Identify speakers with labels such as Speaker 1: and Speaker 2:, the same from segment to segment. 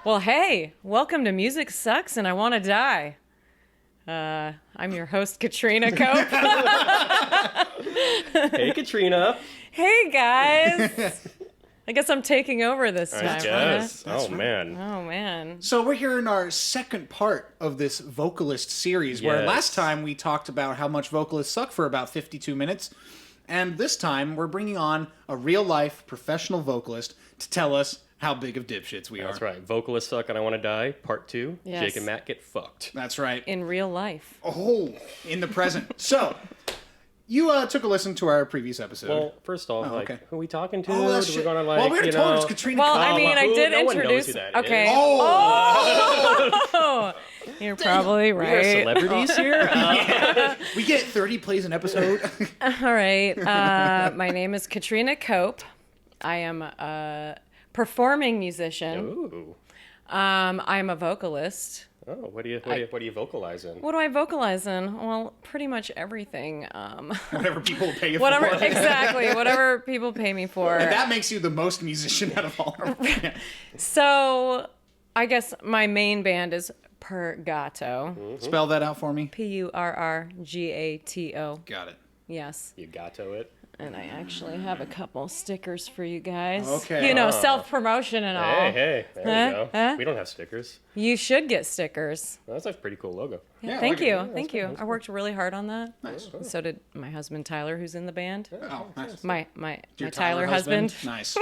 Speaker 1: Well, hey, welcome to Music Sucks and I Want to Die. I'm your host, Katrina Kope.
Speaker 2: Hey, Katrina.
Speaker 1: Hey, guys. I guess I'm taking over this time.
Speaker 2: I guess.
Speaker 1: Huh?
Speaker 2: Oh, man.
Speaker 1: Oh, man.
Speaker 3: So we're here in our second part of this Vocalist series, where last time we talked about how much vocalists suck for about 52 minutes. And this time, we're bringing on a real-life professional vocalist to tell us how big of dipshits we are.
Speaker 2: That's right. Vocalists Suck and I Want to Die, Part 2.
Speaker 1: Yes.
Speaker 2: Jake and Matt get fucked.
Speaker 3: That's right.
Speaker 1: In real life.
Speaker 3: Oh, in the present. So, you took a listen to our previous episode.
Speaker 2: Well, first off,
Speaker 3: okay.
Speaker 2: who are we talking to?
Speaker 3: Oh, that's
Speaker 2: We're gonna, like,
Speaker 3: well, we already
Speaker 2: you
Speaker 3: told her
Speaker 2: know...
Speaker 3: it's Katrina
Speaker 1: Well,
Speaker 3: Kope.
Speaker 1: I mean, I did
Speaker 2: no one knows
Speaker 1: introduce...
Speaker 2: who that
Speaker 1: okay.
Speaker 2: is.
Speaker 1: Oh! You're probably
Speaker 2: We are
Speaker 1: right.
Speaker 2: celebrities here?
Speaker 3: We get 30 plays an episode.
Speaker 1: All right. My name is Katrina Kope. I am a performing musician.
Speaker 2: Ooh.
Speaker 1: I'm a vocalist.
Speaker 2: Oh, what do you vocalize in?
Speaker 1: What do I vocalize in? Well, pretty much everything.
Speaker 3: Whatever people pay you
Speaker 1: Whatever,
Speaker 3: for.
Speaker 1: exactly. Whatever people pay me for.
Speaker 3: And that makes you the most musician out of all of them.
Speaker 1: So, I guess my main band is Purgato.
Speaker 2: Mm-hmm.
Speaker 3: Spell that out for me.
Speaker 1: Purrgato.
Speaker 3: Got it.
Speaker 1: Yes.
Speaker 2: You gato it?
Speaker 1: And I actually have a couple stickers for you guys.
Speaker 3: Okay.
Speaker 1: You know, self-promotion and all.
Speaker 2: Hey, there we go.
Speaker 1: Huh?
Speaker 2: We don't have stickers.
Speaker 1: You should get stickers.
Speaker 2: That's a pretty cool logo.
Speaker 3: Yeah,
Speaker 1: Thank
Speaker 3: look
Speaker 1: you.
Speaker 3: at it.
Speaker 1: Thank you. I worked really hard on that.
Speaker 3: Nice.
Speaker 1: So did my husband Tyler, who's in the band.
Speaker 3: Oh, nice.
Speaker 1: My
Speaker 3: Your
Speaker 1: Tyler husband.
Speaker 3: Nice.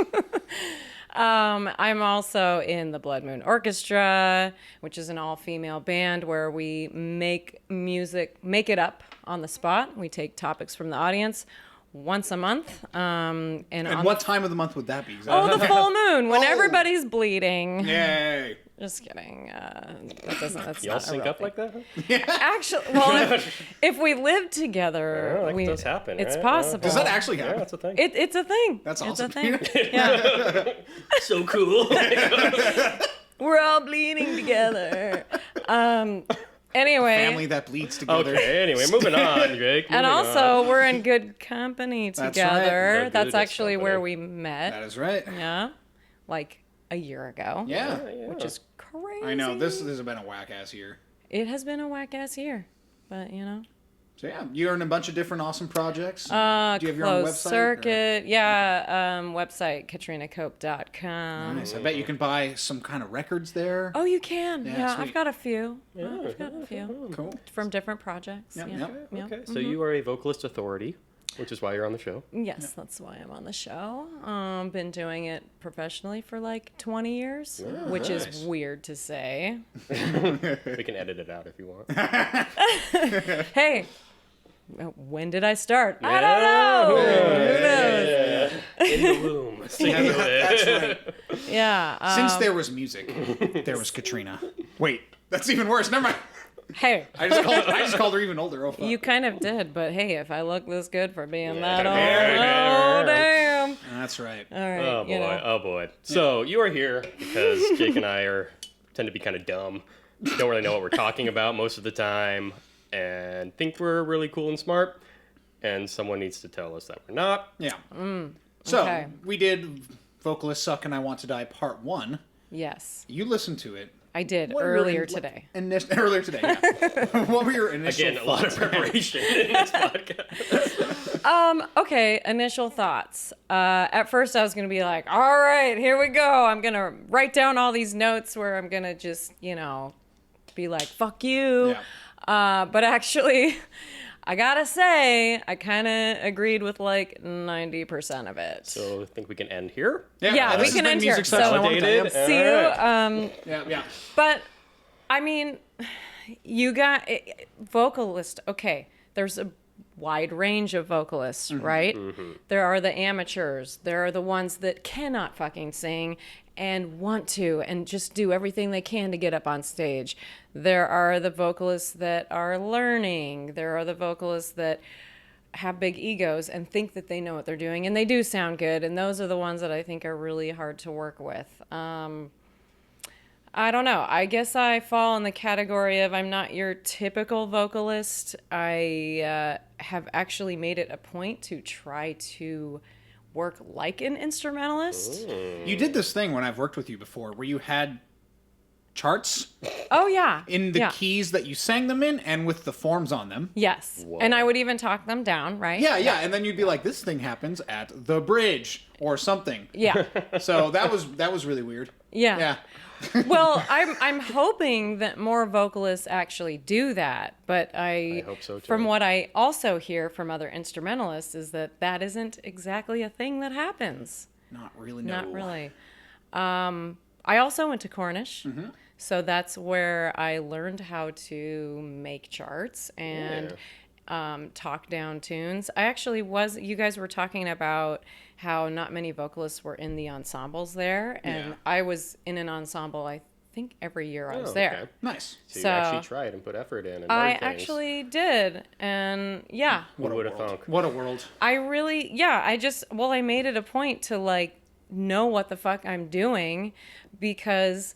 Speaker 1: I'm also in the Blood Moon Orchestra, which is an all-female band where we make it up on the spot. We take topics from the audience once a month. And
Speaker 3: what time of the month would that be?
Speaker 1: the full moon, when
Speaker 3: Oh.
Speaker 1: everybody's bleeding.
Speaker 3: Yay.
Speaker 1: Just kidding. That's
Speaker 2: Y'all
Speaker 1: not a
Speaker 2: sync
Speaker 1: real
Speaker 2: up
Speaker 1: thing.
Speaker 2: like that?
Speaker 1: Actually, well, if we live together,
Speaker 2: that does happen,
Speaker 1: it's
Speaker 2: right?
Speaker 1: possible.
Speaker 3: Does that actually
Speaker 2: Yeah,
Speaker 3: happen?
Speaker 2: that's a thing.
Speaker 1: It's a thing.
Speaker 3: That's
Speaker 1: It's
Speaker 3: awesome.
Speaker 1: a thing. Yeah.
Speaker 2: So cool.
Speaker 1: We're all bleeding together. Anyway.
Speaker 3: Family that bleeds together.
Speaker 2: Okay, anyway, moving on, Jake.
Speaker 1: And
Speaker 2: moving
Speaker 1: also,
Speaker 2: on.
Speaker 1: we're in good company
Speaker 3: That's right.
Speaker 1: together.
Speaker 2: The
Speaker 1: That's
Speaker 2: goodest
Speaker 1: actually
Speaker 2: company.
Speaker 1: where we met.
Speaker 3: That is right.
Speaker 1: Yeah. Like a year ago.
Speaker 3: Yeah.
Speaker 1: Which is crazy.
Speaker 3: I know. This has been a whack-ass year.
Speaker 1: It has been a whack-ass year. But, you know.
Speaker 3: So, yeah, you're in a bunch of different awesome projects. Do you have your own
Speaker 1: Closed
Speaker 3: website?
Speaker 1: circuit. Yeah. Website, katrinakope.com.
Speaker 3: Nice. I bet you can buy some kind of records there.
Speaker 1: Oh, you can.
Speaker 3: Yeah,
Speaker 1: Yeah,
Speaker 3: sweet.
Speaker 1: I've got a few. I've got a few.
Speaker 3: Cool.
Speaker 1: From different projects.
Speaker 3: Yep,
Speaker 1: Yeah.
Speaker 3: yep.
Speaker 1: Yeah.
Speaker 2: Okay, so you are a vocalist authority, which is why you're on the show.
Speaker 1: Yes, that's why I'm on the show. Been doing it professionally for like 20 years, which
Speaker 3: nice.
Speaker 1: is weird to say.
Speaker 2: We can edit it out if you want.
Speaker 1: Hey, when did I start? I don't know. Who knows?
Speaker 2: In the womb. Singing
Speaker 3: That's right.
Speaker 1: Yeah.
Speaker 3: Since there was music, there was Katrina. Wait, that's even worse. Never mind.
Speaker 1: Hey,
Speaker 3: I just called her even older. Oh, fuck.
Speaker 1: you kind of did, but hey, if I look this good for being that
Speaker 2: Yeah.
Speaker 1: old, oh damn.
Speaker 3: That's right.
Speaker 1: All right.
Speaker 2: Oh boy,
Speaker 1: you know.
Speaker 2: oh boy. So you are here because Jake and I tend to be kind of dumb. Don't really know what we're talking about most of the time, and think we're really cool and smart. And someone needs to tell us that we're not.
Speaker 3: Yeah. So
Speaker 1: okay.
Speaker 3: we did Vocalists Suck and I Want to Die Part 1.
Speaker 1: Yes,
Speaker 3: You listened to it.
Speaker 1: I did
Speaker 3: What were your
Speaker 1: earlier today.
Speaker 3: Earlier today, yeah. What were your initial
Speaker 2: Again, a lot of
Speaker 3: thoughts?
Speaker 2: preparation in this podcast.
Speaker 1: Okay, initial thoughts. At first, I was going to be like, all right, here we go. I'm going to write down all these notes where I'm going to just, be like, fuck you.
Speaker 3: Yeah.
Speaker 1: But actually, I got to say, I kind of agreed with like 90% of it.
Speaker 2: So I think we can end here.
Speaker 1: Yeah,
Speaker 3: this
Speaker 1: we can
Speaker 3: has been
Speaker 1: end here.
Speaker 3: Music Sucks and I Want to Die.
Speaker 2: Validated.
Speaker 1: See you.
Speaker 3: Yeah.
Speaker 1: But, I mean, you got vocalist. Okay, there's a wide range of vocalists, right? Mm-hmm. There are the amateurs. There are the ones that cannot fucking sing and want to and just do everything they can to get up on stage. There are the vocalists that are learning. There are the vocalists that have big egos and think that they know what they're doing, and they do sound good, and those are the ones that I think are really hard to work with. I don't know. I guess I fall in the category of I'm not your typical vocalist. I have actually made it a point to try to work like an instrumentalist.
Speaker 3: You did this thing when I've worked with you before where you had charts
Speaker 1: Oh, yeah.
Speaker 3: in the
Speaker 1: yeah.
Speaker 3: keys that you sang them in and with the forms on them.
Speaker 1: Yes.
Speaker 2: Whoa.
Speaker 1: And I would even talk them down, right?
Speaker 3: Yeah. And then you'd be like, this thing happens at the bridge or something.
Speaker 1: Yeah.
Speaker 3: So that was really weird.
Speaker 1: Yeah.
Speaker 3: Yeah.
Speaker 1: Well, I'm hoping that more vocalists actually do that, but I
Speaker 2: hope so, too.
Speaker 1: From what I also hear from other instrumentalists is that isn't exactly a thing that happens.
Speaker 3: Not really. No.
Speaker 1: Not really. I also went to Cornish, so that's where I learned how to make charts and talk down tunes. I actually you guys were talking about how not many vocalists were in the ensembles there, and I was in an ensemble, I think every year I was there.
Speaker 2: Okay.
Speaker 3: Nice.
Speaker 2: So you actually tried and put effort in and
Speaker 1: I
Speaker 2: learned things.
Speaker 1: actually did, and yeah.
Speaker 2: Who would have thunk?
Speaker 3: What a world.
Speaker 1: I really, I made it a point to like know what the fuck I'm doing because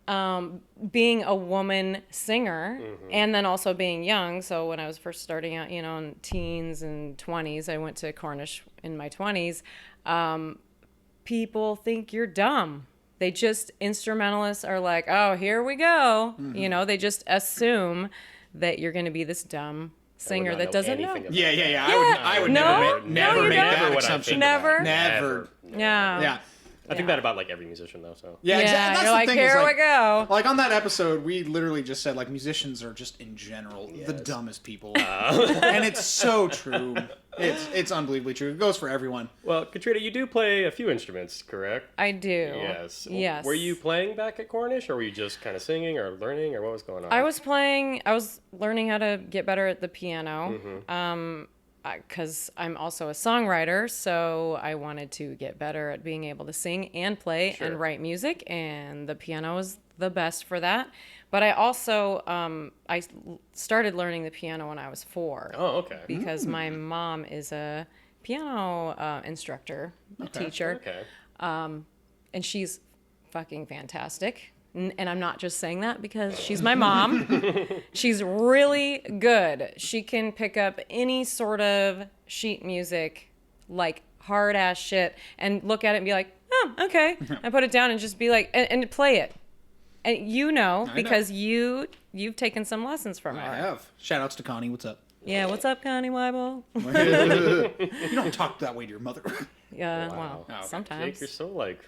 Speaker 1: being a woman singer and then also being young. So when I was first starting out, in teens and 20s, I went to Cornish in my 20s. People think you're dumb. They just, instrumentalists are like, oh, here we go. They just assume that you're going to be this dumb singer that doesn't know.
Speaker 3: Yeah. I would
Speaker 1: No,
Speaker 3: never
Speaker 1: no, you
Speaker 3: make
Speaker 1: don't.
Speaker 3: that
Speaker 2: Never would I
Speaker 3: assumption.
Speaker 2: think
Speaker 1: Never?
Speaker 3: Never.
Speaker 1: Yeah.
Speaker 3: Yeah.
Speaker 2: I think that about like every musician though. So
Speaker 3: Yeah, exactly. That's
Speaker 1: you're
Speaker 3: the
Speaker 1: like,
Speaker 3: thing,
Speaker 1: here
Speaker 3: is,
Speaker 1: we go.
Speaker 3: Like on that episode, we literally just said like musicians are just in general the dumbest people, and it's so true. It's unbelievably true. It goes for everyone.
Speaker 2: well, Katrina, you do play a few instruments, correct?
Speaker 1: I do.
Speaker 2: Yes.
Speaker 1: Yes.
Speaker 2: Were you playing back at Cornish, or were you just kind of singing or learning, or what was going on?
Speaker 1: I was learning how to get better at the piano. Because I'm also a songwriter, so I wanted to get better at being able to sing and play and write music, and the piano was the best for that. But I also I started learning the piano when I was 4.
Speaker 2: Oh, okay.
Speaker 1: Because my mom is a piano instructor, teacher,
Speaker 2: Okay.
Speaker 1: and she's fucking fantastic. And I'm not just saying that because she's my mom. She's really good. She can pick up any sort of sheet music, like hard ass shit, and look at it and be like, oh, okay. And put it down and just be like, and play it. And because you've taken some lessons from her.
Speaker 3: I have. Shout outs to Connie. What's up?
Speaker 1: Yeah, what's up, Connie Weibo?
Speaker 3: You don't talk that way to your mother.
Speaker 1: Yeah,
Speaker 2: Wow.
Speaker 1: well,
Speaker 3: Oh,
Speaker 1: sometimes.
Speaker 2: Jake, you're so like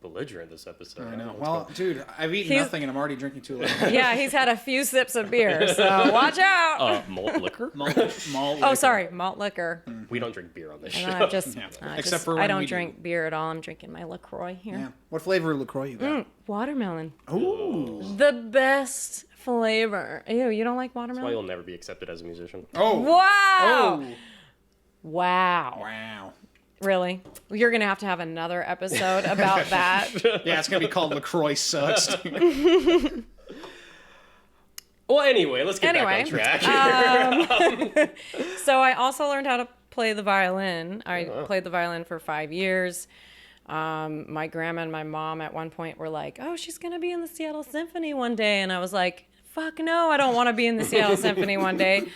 Speaker 2: belligerent this episode.
Speaker 3: I know.
Speaker 2: What's
Speaker 3: Well, dude, I've eaten
Speaker 1: He's-
Speaker 3: nothing and I'm already drinking too little.
Speaker 1: Yeah, he's had a few sips of beer, so watch out.
Speaker 2: malt liquor?
Speaker 3: Malt
Speaker 1: Oh,
Speaker 3: liquor.
Speaker 1: sorry, malt liquor.
Speaker 2: We don't drink beer on this
Speaker 1: And
Speaker 2: show.
Speaker 1: then
Speaker 3: Except for when
Speaker 1: I don't
Speaker 3: we do.
Speaker 1: drink beer at all. I'm drinking my LaCroix here.
Speaker 3: Yeah. What flavor of LaCroix you got?
Speaker 1: Watermelon.
Speaker 3: Ooh.
Speaker 1: The best flavor. Ew, you don't like
Speaker 2: That's why
Speaker 1: watermelon?
Speaker 2: you'll never be accepted as a musician.
Speaker 3: Oh.
Speaker 1: Wow.
Speaker 3: Oh.
Speaker 1: Wow.
Speaker 3: Wow.
Speaker 1: Really? You're going to have another episode about that.
Speaker 3: Yeah, it's gonna be called LaCroix Sucks.
Speaker 2: Well, anyway, let's get back on track.
Speaker 1: So I also learned how to play the violin. I played the violin for 5 years. My grandma and my mom at one point were like, oh, she's going to be in the Seattle Symphony one day. And I was like, fuck no, I don't want to be in the Seattle Symphony one day.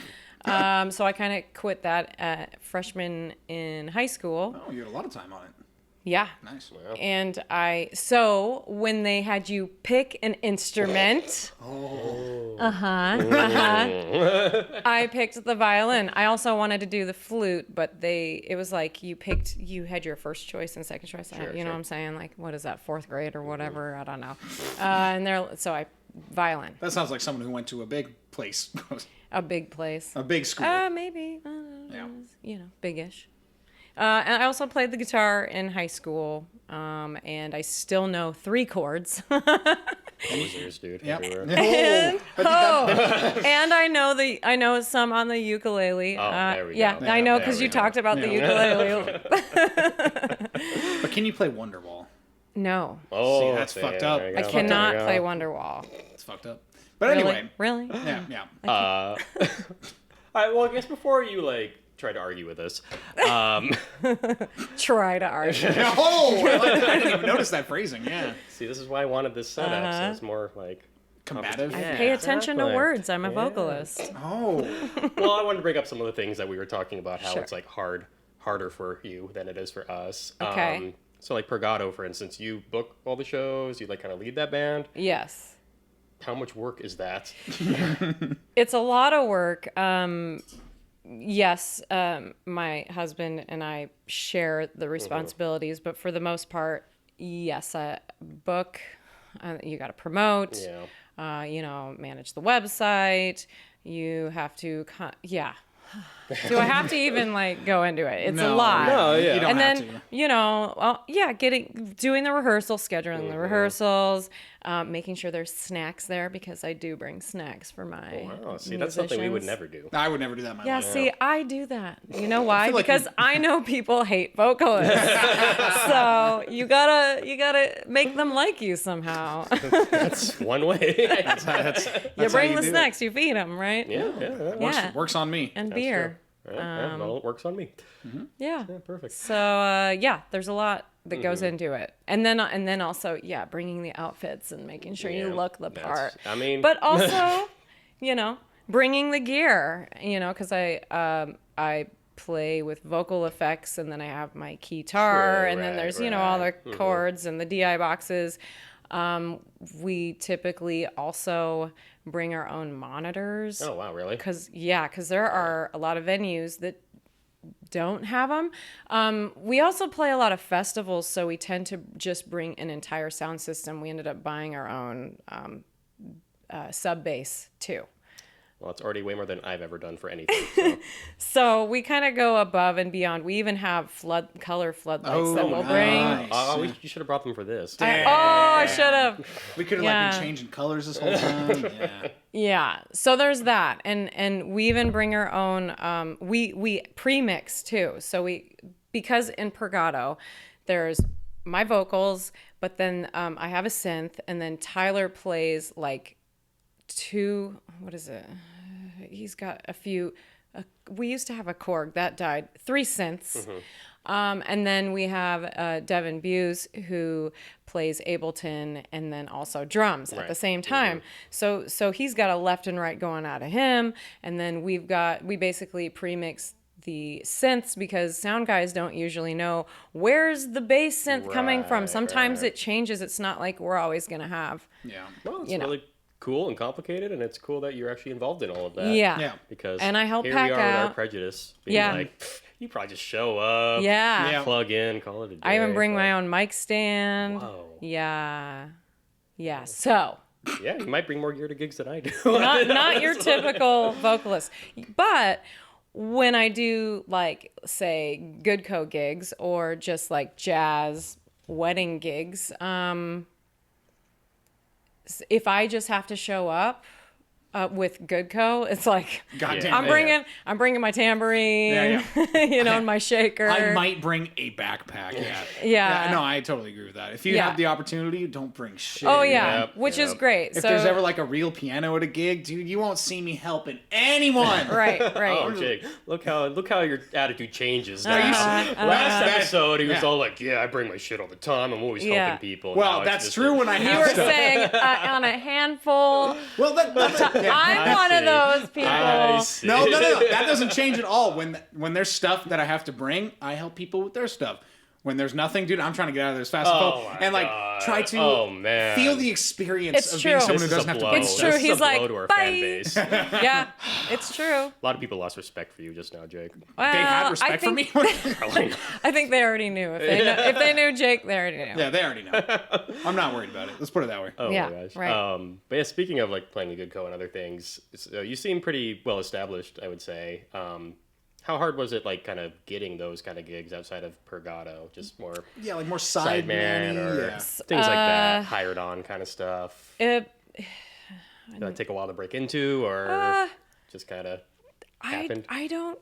Speaker 1: So I kind of quit that at freshman in high school.
Speaker 3: Oh, you had a lot of time on it.
Speaker 1: Yeah.
Speaker 3: Nice.
Speaker 1: And so when they had you pick an instrument, I picked the violin. I also wanted to do the flute, but it was like you had your first choice and second choice. You know what I'm saying? Like, what is that, 4th grade or whatever? I don't know. Violin.
Speaker 3: That sounds like someone who went to a big place.
Speaker 1: A big place.
Speaker 3: A big school.
Speaker 1: Maybe.
Speaker 3: Yeah.
Speaker 1: Big-ish. And I also played the guitar in high school, and I still know 3 chords.
Speaker 2: Losers, dude.
Speaker 3: Yep.
Speaker 2: Everywhere.
Speaker 1: And I know some on the ukulele.
Speaker 2: Oh, there we
Speaker 1: yeah,
Speaker 2: go.
Speaker 1: I know
Speaker 2: There
Speaker 1: because
Speaker 2: we
Speaker 1: you
Speaker 2: go.
Speaker 1: talked about the ukulele.
Speaker 3: But can you play Wonderwall?
Speaker 1: No,
Speaker 2: Oh,
Speaker 3: See, that's fucked up.
Speaker 2: there you
Speaker 1: I
Speaker 2: go.
Speaker 1: cannot
Speaker 2: There you
Speaker 1: play
Speaker 2: go.
Speaker 1: Wonderwall.
Speaker 3: It's fucked up. But anyway.
Speaker 1: Really?
Speaker 3: Yeah.
Speaker 2: All right, well, I guess before you try to argue with us,
Speaker 1: Try to argue.
Speaker 3: Oh, I like that. I didn't even notice that phrasing. Yeah.
Speaker 2: see, this is why I wanted this setup, so it's more
Speaker 3: Combative.
Speaker 1: I
Speaker 2: Yeah,
Speaker 1: pay attention to
Speaker 2: exactly.
Speaker 1: words. I'm a vocalist.
Speaker 3: Oh.
Speaker 2: Well, I wanted to bring up some of the things that we were talking about, how
Speaker 1: Sure.
Speaker 2: it's harder for you than it is for us.
Speaker 1: Okay.
Speaker 2: So Pergato, for instance, you book all the shows, you kind of lead that band.
Speaker 1: Yes.
Speaker 2: how much work is that?
Speaker 1: It's a lot of work. Yes, my husband and I share the responsibilities, but for the most part, yes, book, you got to promote, manage the website. You have to, Do I have to even go into it? It's a lot.
Speaker 2: No, yeah.
Speaker 3: You don't
Speaker 1: And
Speaker 3: have
Speaker 1: then,
Speaker 3: to.
Speaker 1: doing the rehearsals, scheduling the rehearsals, making sure there's snacks there because I do bring snacks for my
Speaker 2: Wow, see, that's something we would
Speaker 1: musicians.
Speaker 2: never do.
Speaker 3: I would never do that in my life.
Speaker 1: See, I do that. You know why?
Speaker 3: feel like
Speaker 1: Because I know people hate vocalists. So you gotta make them like you somehow.
Speaker 2: That's one way.
Speaker 3: That's
Speaker 1: You
Speaker 3: how
Speaker 1: bring the
Speaker 3: do it.
Speaker 1: snacks, you feed them, right?
Speaker 2: Yeah.
Speaker 1: Yeah.
Speaker 3: Works on me.
Speaker 1: And
Speaker 2: That's
Speaker 1: beer.
Speaker 2: true. Yeah, well, it works on me.
Speaker 1: Yeah.
Speaker 2: Yeah, perfect.
Speaker 1: So there's a lot that goes into it, and then also bringing the outfits and making sure you
Speaker 2: Yeah,
Speaker 1: look the part.
Speaker 2: I mean,
Speaker 1: But also, bringing the gear. Because I play with vocal effects, and then I have my guitar,
Speaker 2: Sure,
Speaker 1: and then
Speaker 2: right,
Speaker 1: there's all the
Speaker 2: right.
Speaker 1: chords and the DI boxes. We typically also bring our own monitors.
Speaker 2: oh wow, really?
Speaker 1: Because there are a lot of venues that don't have them. We also play a lot of festivals, so we tend to just bring an entire sound system. We ended up buying our own sub bass too.
Speaker 2: Well, it's already way more than I've ever done for anything. So.
Speaker 1: So we kind of go above and beyond. We even have color floodlights that we'll
Speaker 3: nice.
Speaker 1: bring.
Speaker 2: You should have brought them for this.
Speaker 1: I should have.
Speaker 3: We could have been changing colors this whole time. Yeah.
Speaker 1: Yeah, so there's that, and we even bring our own. We pre-mix too. So because in Pergato, there's my vocals, but then I have a synth, and then Tyler plays two. What is it? He's got a few. We used to have a Korg that died. 3 synths. And then we have Devin Buse, who plays Ableton and then also drums at the same time. So he's got a left and right going out of him. And then we basically pre-mix the synths because sound guys don't usually know where's the bass synth coming from. Sometimes it changes. It's not like we're always going to have.
Speaker 3: Yeah.
Speaker 2: Well, it's really cool and complicated, and it's cool that you're actually involved in all of that.
Speaker 1: Yeah.
Speaker 2: Because
Speaker 1: And I help
Speaker 2: here
Speaker 1: pack
Speaker 2: we are with our
Speaker 1: out.
Speaker 2: prejudice, being
Speaker 1: Yeah.
Speaker 2: like, you probably just show up,
Speaker 1: Yeah.
Speaker 2: plug in, call it a day.
Speaker 1: I even bring
Speaker 2: but-
Speaker 1: my own mic stand.
Speaker 2: Whoa.
Speaker 1: Yeah. Yeah. So
Speaker 2: Yeah, you might bring more gear to gigs than I do.
Speaker 1: not your typical vocalist. But when I do say Goodco gigs or just jazz wedding gigs, if I just have to show up with Goodco, it's
Speaker 3: Goddamn.
Speaker 1: I'm bringing my tambourine, and my shaker.
Speaker 3: I might bring a backpack.
Speaker 1: Yeah.
Speaker 3: No, I totally agree with that. If you
Speaker 1: Yeah.
Speaker 3: have the opportunity, don't bring shit.
Speaker 1: Oh yeah,
Speaker 2: Yep,
Speaker 1: which is
Speaker 2: yep.
Speaker 1: great.
Speaker 3: If
Speaker 1: So
Speaker 3: there's ever a real piano at a gig, dude, you won't see me helping anyone.
Speaker 1: right.
Speaker 2: Oh, Jake, look how your attitude changes now.
Speaker 1: Uh-huh,
Speaker 2: Last episode, he was
Speaker 3: yeah.
Speaker 2: all like, "Yeah, I bring my shit all the time. I'm always
Speaker 1: Yeah.
Speaker 2: helping people."
Speaker 3: Well,
Speaker 2: Now it's
Speaker 3: that's
Speaker 2: just
Speaker 3: true
Speaker 2: like-
Speaker 3: when I
Speaker 1: You
Speaker 3: have
Speaker 1: were
Speaker 3: stuff.
Speaker 1: saying on a handful.
Speaker 3: Well,
Speaker 1: I'm
Speaker 2: I
Speaker 1: one of
Speaker 2: see.
Speaker 1: those people.
Speaker 2: I see.
Speaker 3: No, that doesn't change at all. When there's stuff that I have to bring, I help people with their stuff. When there's nothing, dude, I'm trying to get out of there as fast as
Speaker 2: Oh
Speaker 3: possible
Speaker 2: my
Speaker 3: and
Speaker 2: God.
Speaker 3: try to
Speaker 2: Oh, man.
Speaker 3: feel the experience
Speaker 1: It's
Speaker 3: of
Speaker 1: true.
Speaker 3: being someone
Speaker 2: This
Speaker 3: who
Speaker 2: is
Speaker 3: doesn't
Speaker 2: a
Speaker 3: have to
Speaker 2: blow.
Speaker 3: bring
Speaker 1: It's
Speaker 3: stuff.
Speaker 1: true.
Speaker 2: This is
Speaker 1: He's
Speaker 2: a blow
Speaker 1: like,
Speaker 2: to our
Speaker 1: bye.
Speaker 2: fan base.
Speaker 1: Yeah, it's true.
Speaker 2: A lot of people lost respect for you just now, Jake.
Speaker 1: Well,
Speaker 3: They had
Speaker 1: I
Speaker 3: respect for
Speaker 1: think,
Speaker 3: me.
Speaker 1: I think they already knew. If they knew Jake, they already knew.
Speaker 3: Yeah, they already know. I'm not worried about it. Let's put it that way.
Speaker 2: Oh
Speaker 1: Yeah,
Speaker 2: my gosh.
Speaker 1: right.
Speaker 2: But yeah, speaking of playing a good co and other things, you seem pretty well established, I would say. How hard was it, kind of getting those kind of gigs outside of Pergato? Just more
Speaker 3: Yeah, more side
Speaker 2: sideman or
Speaker 3: yeah.
Speaker 2: things like that, hired on kind of stuff.
Speaker 1: It,
Speaker 2: Did that take a while to break into, or just kind of happened?
Speaker 1: I don't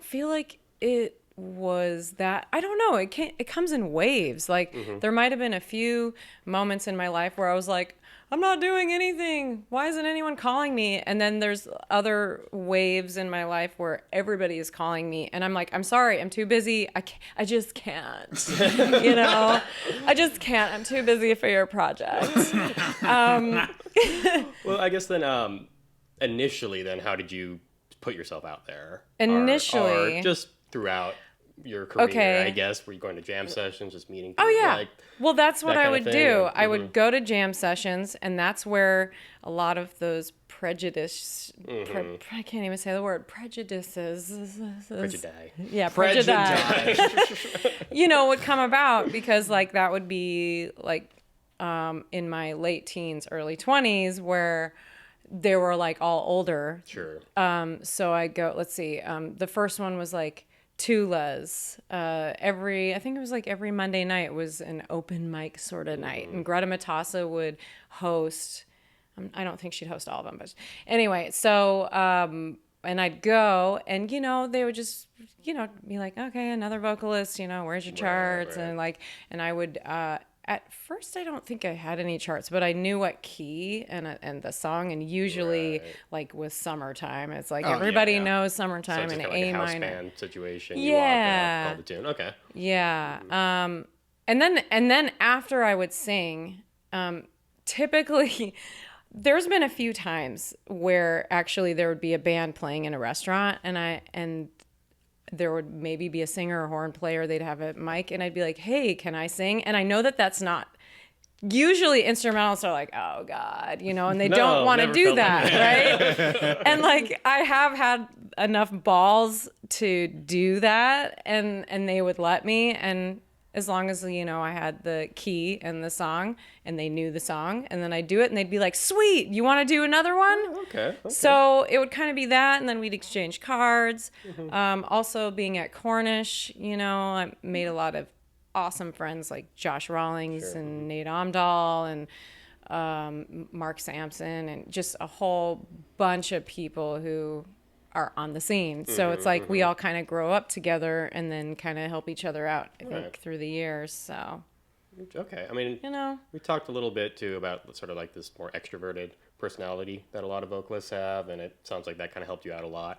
Speaker 1: feel like it was that. I don't know. It comes in waves. There might have been a few moments in my life where I was like, I'm not doing anything. Why isn't anyone calling me? And then there's other waves in my life where everybody is calling me, and I'm like, I'm sorry, I'm too busy. I just can't. I just can't. I'm too busy for your project.
Speaker 2: Well, I guess then initially, then how did you put yourself out there?
Speaker 1: Initially-
Speaker 2: or just throughout your career,
Speaker 1: Okay.
Speaker 2: I guess, were you going to jam sessions, just meeting
Speaker 1: Oh
Speaker 2: people?
Speaker 1: yeah.
Speaker 2: Like,
Speaker 1: Well, that's what
Speaker 2: that
Speaker 1: I
Speaker 2: kind of
Speaker 1: would
Speaker 2: thing,
Speaker 1: do.
Speaker 2: or-
Speaker 1: I would go to jam sessions, and that's where a lot of those prejudice. I can't even say the word prejudices.
Speaker 2: Prejudice.
Speaker 1: Yeah, prejudice. Would come about because like that would be like in my late teens, early 20s, where they were like all older.
Speaker 2: Sure.
Speaker 1: So I go. Let's see. The first one was like Tula's. I think it was like every Monday night was an open mic sort of night, and Greta Matassa would host. I don't think she'd host all of them, but anyway. So and I'd go, and they would just be like, okay, another vocalist. Where's your charts?
Speaker 2: Right.
Speaker 1: And I would. At first, I don't think I had any charts, but I knew what key and the song, and usually like with Summertime, it's like everybody knows Summertime
Speaker 2: So
Speaker 1: in
Speaker 2: it's
Speaker 1: A
Speaker 2: like a house
Speaker 1: minor.
Speaker 2: band situation.
Speaker 1: Yeah.
Speaker 2: You walk up, call the tune. Okay.
Speaker 1: Yeah. And then after I would sing, typically there's been a few times where actually there would be a band playing in a restaurant, and there would maybe be a singer or horn player. They'd have a mic, and I'd be like, hey, can I sing? And I know that that's not usually instrumentalists are like, oh God, and they don't want to do that. Right. And like, I have had enough balls to do that, and they would let me. And as long as, I had the key and the song and they knew the song, and then I'd do it and they'd be like, sweet, you want to do another one?
Speaker 2: Okay.
Speaker 1: So it would kind of be that, and then we'd exchange cards. Also being at Cornish, I made a lot of awesome friends like Josh Rawlings and Nate Omdahl and Mark Sampson, and just a whole bunch of people who are on the scene. So it's like we all kind of grow up together and then kind of help each other out, I think, through the years. So
Speaker 2: Okay. I mean, we talked a little bit too about sort of like this more extroverted personality that a lot of vocalists have, and it sounds like that kind of helped you out a lot.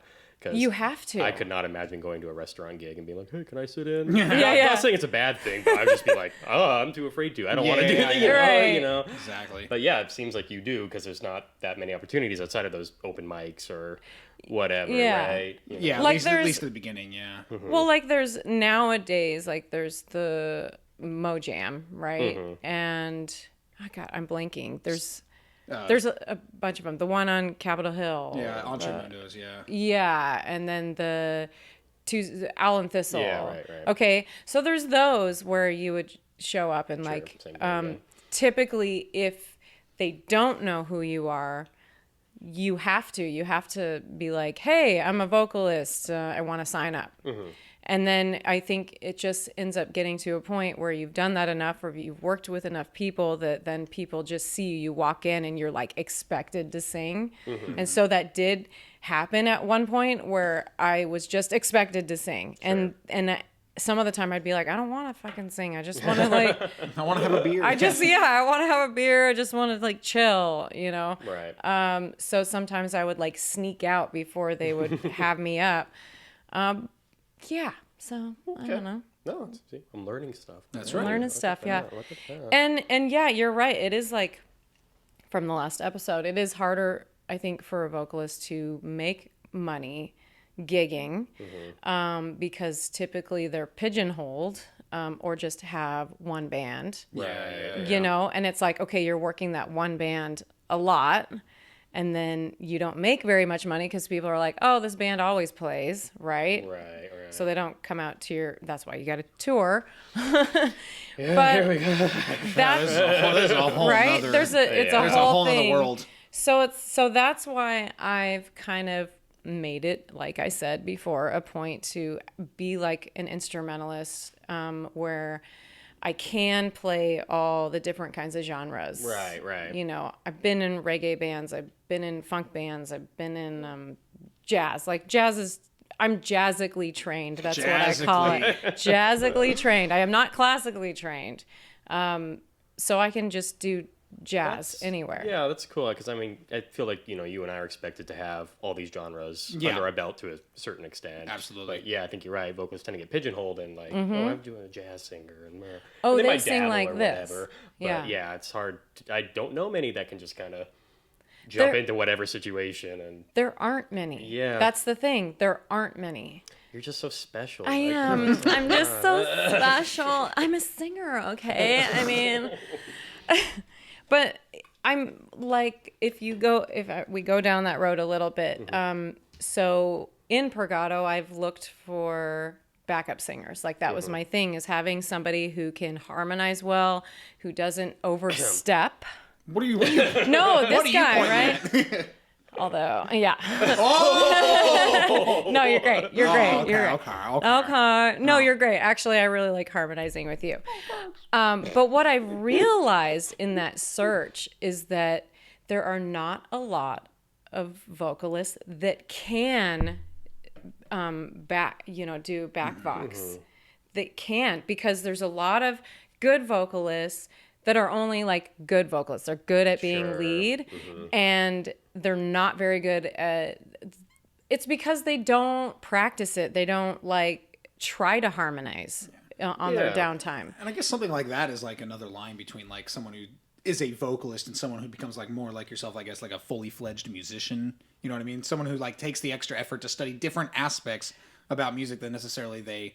Speaker 1: You have to.
Speaker 2: I could not imagine going to a restaurant gig and being like, hey, can I sit in?
Speaker 1: Yeah.
Speaker 2: I'm not saying it's a bad thing, but I'd just be like, oh, I'm too afraid to. I don't want to do it.
Speaker 1: Right.
Speaker 3: Exactly.
Speaker 2: But yeah, it seems like you do, because there's not that many opportunities outside of those open mics or whatever, right?
Speaker 3: Yeah,
Speaker 1: Like
Speaker 3: at least at the beginning, yeah.
Speaker 1: Well, like there's nowadays, like there's the Mojam, right? And oh God, I'm blanking. There's a bunch of them. The one on Capitol Hill.
Speaker 3: Yeah, Entre Mundos, yeah.
Speaker 1: Yeah, and then the Allen Thistle.
Speaker 2: Yeah, right.
Speaker 1: Okay, so there's those where you would show up and like
Speaker 2: same thing, yeah.
Speaker 1: typically if they don't know who you are, you have to be like, hey, I'm a vocalist, I want to sign up. And then I think it just ends up getting to a point where you've done that enough, or you've worked with enough people that then people just see you walk in and you're like expected to sing. And so that did happen at one point where I was just expected to sing. And some of the time I'd be like, I don't want to fucking sing. I just want to like,
Speaker 3: I want to have a beer.
Speaker 1: I want to have a beer. I just want to like chill,
Speaker 2: Right.
Speaker 1: So sometimes I would like sneak out before they would have me up. Yeah. So I don't know.
Speaker 2: No, see, I'm learning stuff.
Speaker 3: That's right.
Speaker 1: Learning stuff. Yeah.
Speaker 2: Look at that.
Speaker 1: And yeah, you're right. It is like from the last episode, it is harder, I think, for a vocalist to make money gigging, because typically they're pigeonholed, or just have one band,
Speaker 3: Yeah.
Speaker 1: and it's like, okay, you're working that one band a lot, and then you don't make very much money because people are like, oh, this band always plays, right?
Speaker 2: Right.
Speaker 1: So they don't come out to your, that's why you got to tour.
Speaker 2: Yeah,
Speaker 1: But
Speaker 2: here we go.
Speaker 1: that's
Speaker 3: There's a whole
Speaker 1: right.
Speaker 3: nother,
Speaker 1: There's a
Speaker 3: there's a
Speaker 1: whole
Speaker 3: whole
Speaker 1: thing.
Speaker 3: other world.
Speaker 1: So that's why I've kind of made it, like I said before, a point to be like an instrumentalist, where I can play all the different kinds of genres.
Speaker 2: Right.
Speaker 1: I've been in reggae bands, I've been in funk bands, I've been in jazz. Like jazz is, I'm jazzically trained. That's what I call it. Jazzically trained. I am not classically trained. So I can just do jazz anywhere.
Speaker 2: Yeah, that's cool. Because I mean, I feel like you and I are expected to have all these genres under our belt to a certain extent.
Speaker 3: Absolutely.
Speaker 2: But yeah, I think you're right. Vocalists tend to get pigeonholed and like, oh, I'm doing a jazz singer, and
Speaker 1: Oh,
Speaker 2: and
Speaker 1: they
Speaker 2: might
Speaker 1: sing
Speaker 2: dabble
Speaker 1: like
Speaker 2: or
Speaker 1: this.
Speaker 2: whatever.
Speaker 1: Yeah.
Speaker 2: But yeah, it's hard. I don't know many that can just kind of jump into whatever situation, and
Speaker 1: there aren't many.
Speaker 2: Yeah.
Speaker 1: That's the thing. There aren't many.
Speaker 2: you're just so special.
Speaker 1: I am. I'm just so special. I'm a singer, okay? I mean, but I'm like, if we go down that road a little bit, so in Purgato, I've looked for backup singers. Like that was my thing, is having somebody who can harmonize well, who doesn't overstep.
Speaker 3: What are you?
Speaker 1: No, this guy, right? Although, yeah. Oh! No, you're great. You're great.
Speaker 3: Okay,
Speaker 1: you're okay. No, you're great. Actually, I really like harmonizing with you. But what I realized in that search is that there are not a lot of vocalists that can do back vox. That can't, because there's a lot of good vocalists that are only like good vocalists. They're good at being lead, and they're not very good at. It's because they don't practice it. They don't like try to harmonize on their downtime.
Speaker 3: And I guess something like that is like another line between like someone who is a vocalist and someone who becomes like more like yourself, I guess, like a fully fledged musician. You know what I mean? Someone who like takes the extra effort to study different aspects about music than necessarily they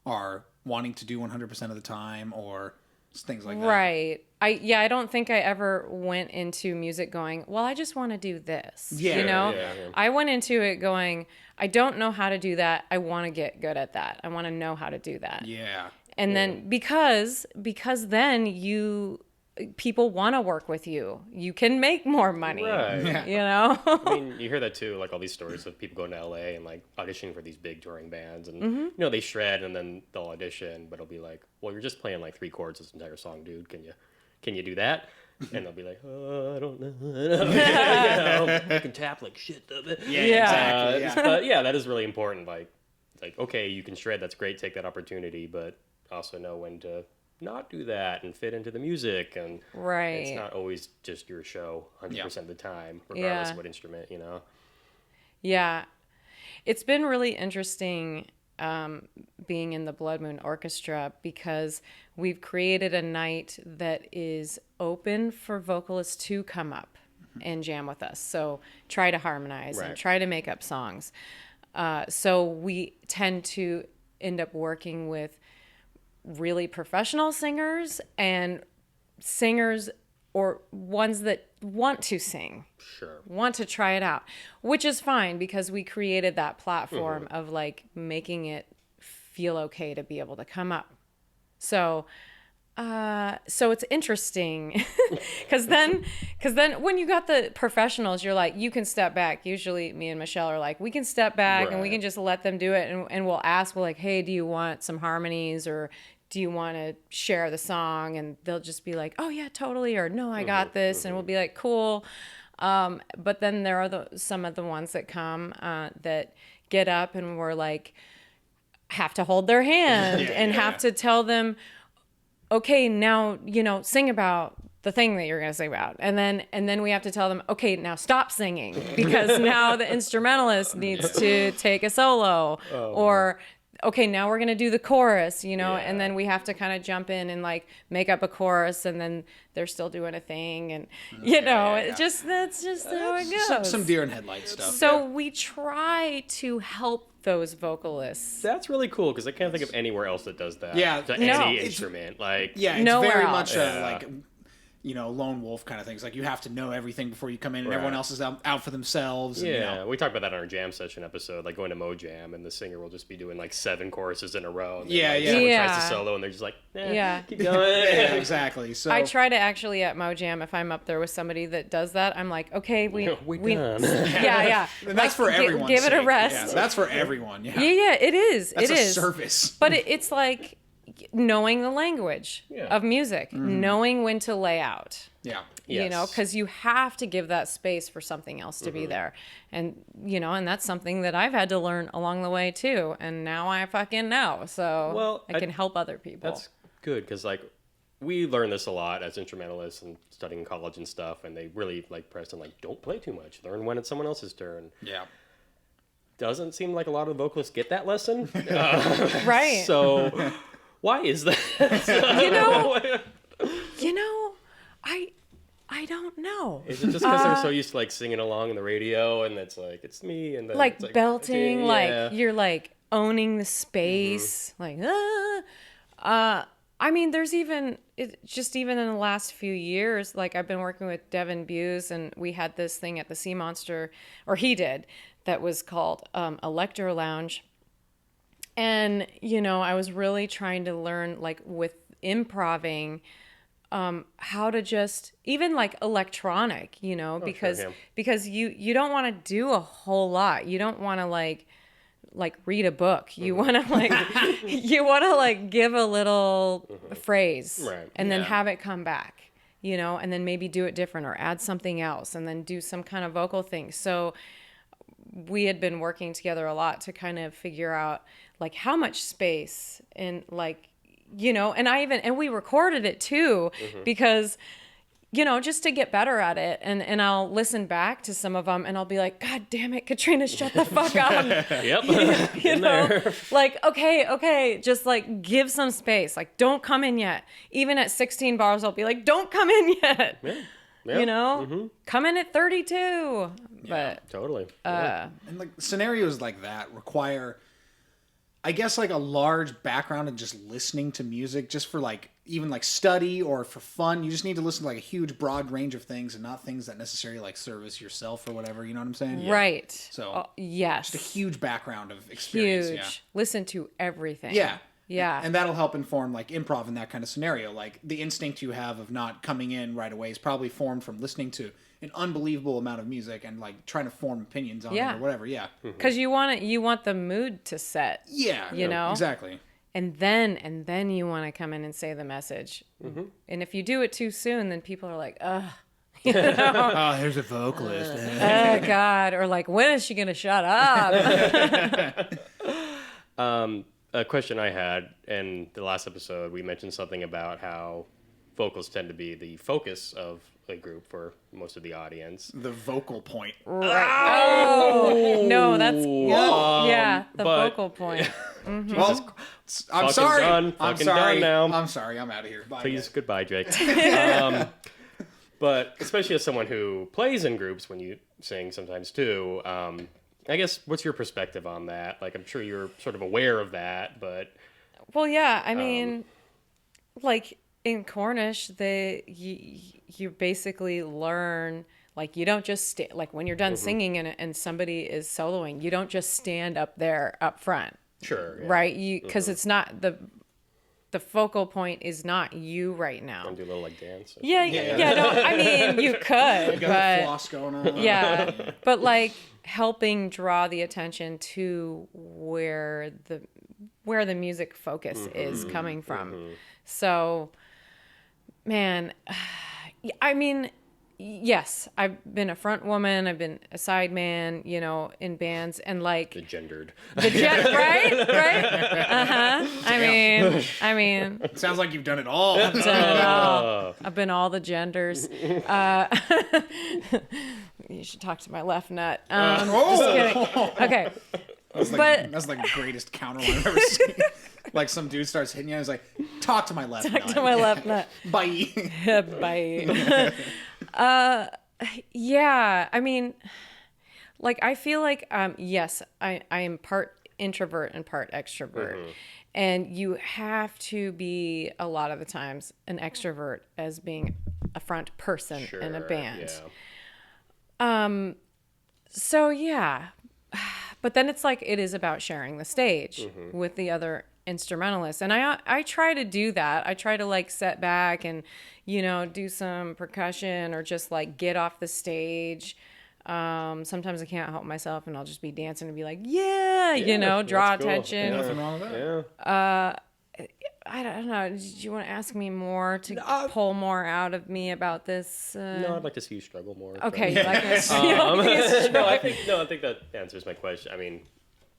Speaker 3: are wanting to do 100% of the time, or things like that.
Speaker 1: Right. I don't think I ever went into music going, well, I just want to do this.
Speaker 3: Yeah.
Speaker 1: You know?
Speaker 2: Yeah.
Speaker 1: I went into it going, I don't know how to do that. I want to get good at that. I want to know how to do that.
Speaker 3: Yeah.
Speaker 1: And then because then people want to work with you. You can make more money.
Speaker 2: Right.
Speaker 3: Yeah.
Speaker 1: You know?
Speaker 2: I mean, you hear that too, like all these stories of people going to LA and like auditioning for these big touring bands, and you know, they shred and then they'll audition, but it'll be like, well, you're just playing like 3 chords this entire song, dude. Can you do that? And they'll be like, oh, I don't know. I can tap like shit.
Speaker 3: Yeah. Exactly. Yeah.
Speaker 2: But yeah, that is really important. Like, okay, you can shred. That's great. Take that opportunity, but also know when to not do that and fit into the music. And
Speaker 1: Right.
Speaker 2: it's not always just your show 100% of the time, regardless of what instrument, you know?
Speaker 1: Yeah. It's been really interesting being in the Blood Moon Orchestra, because we've created a night that is open for vocalists to come up and jam with us. So try to harmonize and try to make up songs. So we tend to end up working with really professional singers and singers or ones that want to sing, want to try it out, which is fine, because we created that platform of like making it feel okay to be able to come up. So it's interesting because then when you got the professionals, you're like, you can step back. Usually me and Michelle are like, we can step back and we can just let them do it. And we'll ask, well, like, hey, do you want some harmonies, or do you want to share the song? And they'll just be like, oh yeah, totally. Or no, I got this. And we'll be like, cool. But then there are some of the ones that come that get up and we're like, have to hold their hand and have to tell them, okay, now, sing about the thing that you're going to sing about. And then we have to tell them, okay, now stop singing, because now the instrumentalist needs to take a solo, or okay, now we're going to do the chorus, and then we have to kind of jump in and like make up a chorus, and then they're still doing a thing. And, that's just how it goes.
Speaker 3: Some deer in headlights stuff.
Speaker 1: So we try to help those vocalists.
Speaker 2: That's really cool, because I can't think of anywhere else that does that.
Speaker 3: Yeah.
Speaker 2: To any instrument. Like,
Speaker 3: yeah, it's
Speaker 1: nowhere
Speaker 3: very
Speaker 1: else.
Speaker 3: much like, lone wolf kind of things. Like, you have to know everything before you come in, and everyone else is out for themselves.
Speaker 2: Yeah, we talked about that on our jam session episode, like going to Mojam, and the singer will just be doing like 7 choruses in a row. And someone tries to solo, and they're just like, keep going.
Speaker 3: Yeah, exactly. So
Speaker 1: I try to actually at Mojam, if I'm up there with somebody that does that, I'm like, okay, we
Speaker 2: done.
Speaker 1: yeah.
Speaker 3: And that's for everyone.
Speaker 1: Give it a rest.
Speaker 3: Yeah, that's for everyone. Yeah.
Speaker 1: Yeah, it is.
Speaker 3: That's
Speaker 1: it
Speaker 3: a
Speaker 1: is.
Speaker 3: service.
Speaker 1: But it's like knowing the language of music, knowing when to lay out.
Speaker 3: Yeah.
Speaker 1: Because you have to give that space for something else to be there. And, and that's something that I've had to learn along the way too. And now I fucking know. So I can help other people.
Speaker 2: That's good, because like we learn this a lot as instrumentalists and studying in college and stuff. And they really like Preston, like, don't play too much. Learn when it's someone else's turn.
Speaker 3: Yeah. Doesn't
Speaker 2: seem like a lot of vocalists get that lesson.
Speaker 1: Right.
Speaker 2: So why is that?
Speaker 1: I don't know.
Speaker 2: Is it just because they're so used to like singing along on the radio, and it's like it's me, and then
Speaker 1: Like
Speaker 2: it's, like
Speaker 1: belting,
Speaker 2: yeah.
Speaker 1: like you're like owning the space, like I mean, there's even even in the last few years, like I've been working with Devin Buse, and we had this thing at the Sea Monster, or he did, that was called Electro Lounge. And, you know, I was really trying to learn, like with improving, how to just, even like electronic, you know, because you don't want to do a whole lot. You don't want to like read a book. You want to like give a little phrase,
Speaker 2: right.
Speaker 1: and then have it come back, you know, and then maybe do it different or add something else and then do some kind of vocal thing. So we had been working together a lot to kind of figure out like how much space, and like, you know, and we recorded it too, because, you know, just to get better at it. And I'll listen back to some of them and I'll be like, God damn it, Katrina, shut the fuck up.
Speaker 2: Yep.
Speaker 1: You know, like, okay, just like give some space. Like, don't come in yet. Even at 16 bars, I'll be like, don't come in yet.
Speaker 2: Yeah.
Speaker 1: You know, come in at 32. But
Speaker 2: Totally.
Speaker 3: And like scenarios like that require, I guess, like a large background in just listening to music, just for like even like study or for fun. You just need to listen to like a huge broad range of things, and not things that necessarily like service yourself or whatever. You know what I'm saying?
Speaker 1: Yeah. Right.
Speaker 3: So
Speaker 1: yes,
Speaker 3: just a huge background of experience.
Speaker 1: Huge.
Speaker 3: Yeah.
Speaker 1: Listen to everything.
Speaker 3: Yeah.
Speaker 1: Yeah.
Speaker 3: And that'll help inform like improv in that kind of scenario. Like the instinct you have of not coming in right away is probably formed from listening to an unbelievable amount of music and like trying to form opinions on it or whatever. Yeah.
Speaker 1: Because you want the mood to set.
Speaker 3: Yeah.
Speaker 1: You know?
Speaker 3: Exactly.
Speaker 1: And then you want to come in and say the message. And if you do it too soon, then people are like, ugh. You know?
Speaker 3: Oh, here's a vocalist.
Speaker 1: Oh God. Or like, when is she gonna shut up?
Speaker 2: A question I had in the last episode, we mentioned something about how vocals tend to be the focus of a group for most of the audience.
Speaker 3: The vocal point.
Speaker 1: Oh no, that's the vocal point.
Speaker 3: Well, I'm sorry.
Speaker 2: Done.
Speaker 3: I'm
Speaker 2: Fucking
Speaker 3: sorry.
Speaker 2: done now.
Speaker 3: I'm sorry. I'm out of here. Bye.
Speaker 2: Please,
Speaker 3: guys.
Speaker 2: goodbye, Jake. But especially as someone who plays in groups when you sing sometimes too, I guess, what's your perspective on that? Like, I'm sure you're sort of aware of that, but...
Speaker 1: Well, yeah, I mean, like, in Cornish, you basically learn, like, you don't just, like, when you're done singing and somebody is soloing, you don't just stand up there up front.
Speaker 2: Sure. Yeah.
Speaker 1: Right? Because it's not, the focal point is not you right now.
Speaker 2: Want to do a little, like, dance?
Speaker 1: Yeah, no, I mean, you could,
Speaker 3: You got a
Speaker 1: but...
Speaker 3: floss going on.
Speaker 1: Yeah, but, like, helping draw the attention to where the music focus is coming from. So, man, I mean, yes, I've been a front woman, I've been a side man, you know, in bands, and like
Speaker 2: The gendered.
Speaker 1: right? I mean,
Speaker 3: It sounds like you've done it all.
Speaker 1: I've done it all. I've been all the genders. You should talk to my left nut. Just kidding. Okay.
Speaker 3: That's like the greatest counter line I've ever seen. Like some dude starts hitting you and he's like, talk to my left nut.
Speaker 1: Talk to my left nut.
Speaker 3: Bye.
Speaker 1: Bye. Yeah, I mean, like, I feel like, yes, I am part introvert and part extrovert. And you have to be, a lot of the times, an extrovert as being a front person in a band.
Speaker 2: Yeah.
Speaker 1: So, yeah. But then it's like, it is about sharing the stage with the other instrumentalists. And I try to do that. I try to, like, set back and, you know, do some percussion or just, like, get off the stage. Sometimes I can't help myself and I'll just be dancing and be like, yeah, you know, draw attention.
Speaker 2: Cool.
Speaker 3: Nothing wrong with that.
Speaker 2: Yeah.
Speaker 1: I don't know. Did you want to ask me more to pull more out of me about this?
Speaker 2: No, I'd like to see you struggle more.
Speaker 1: Okay.
Speaker 2: So.
Speaker 1: Like this.
Speaker 2: I think that answers my question. I mean,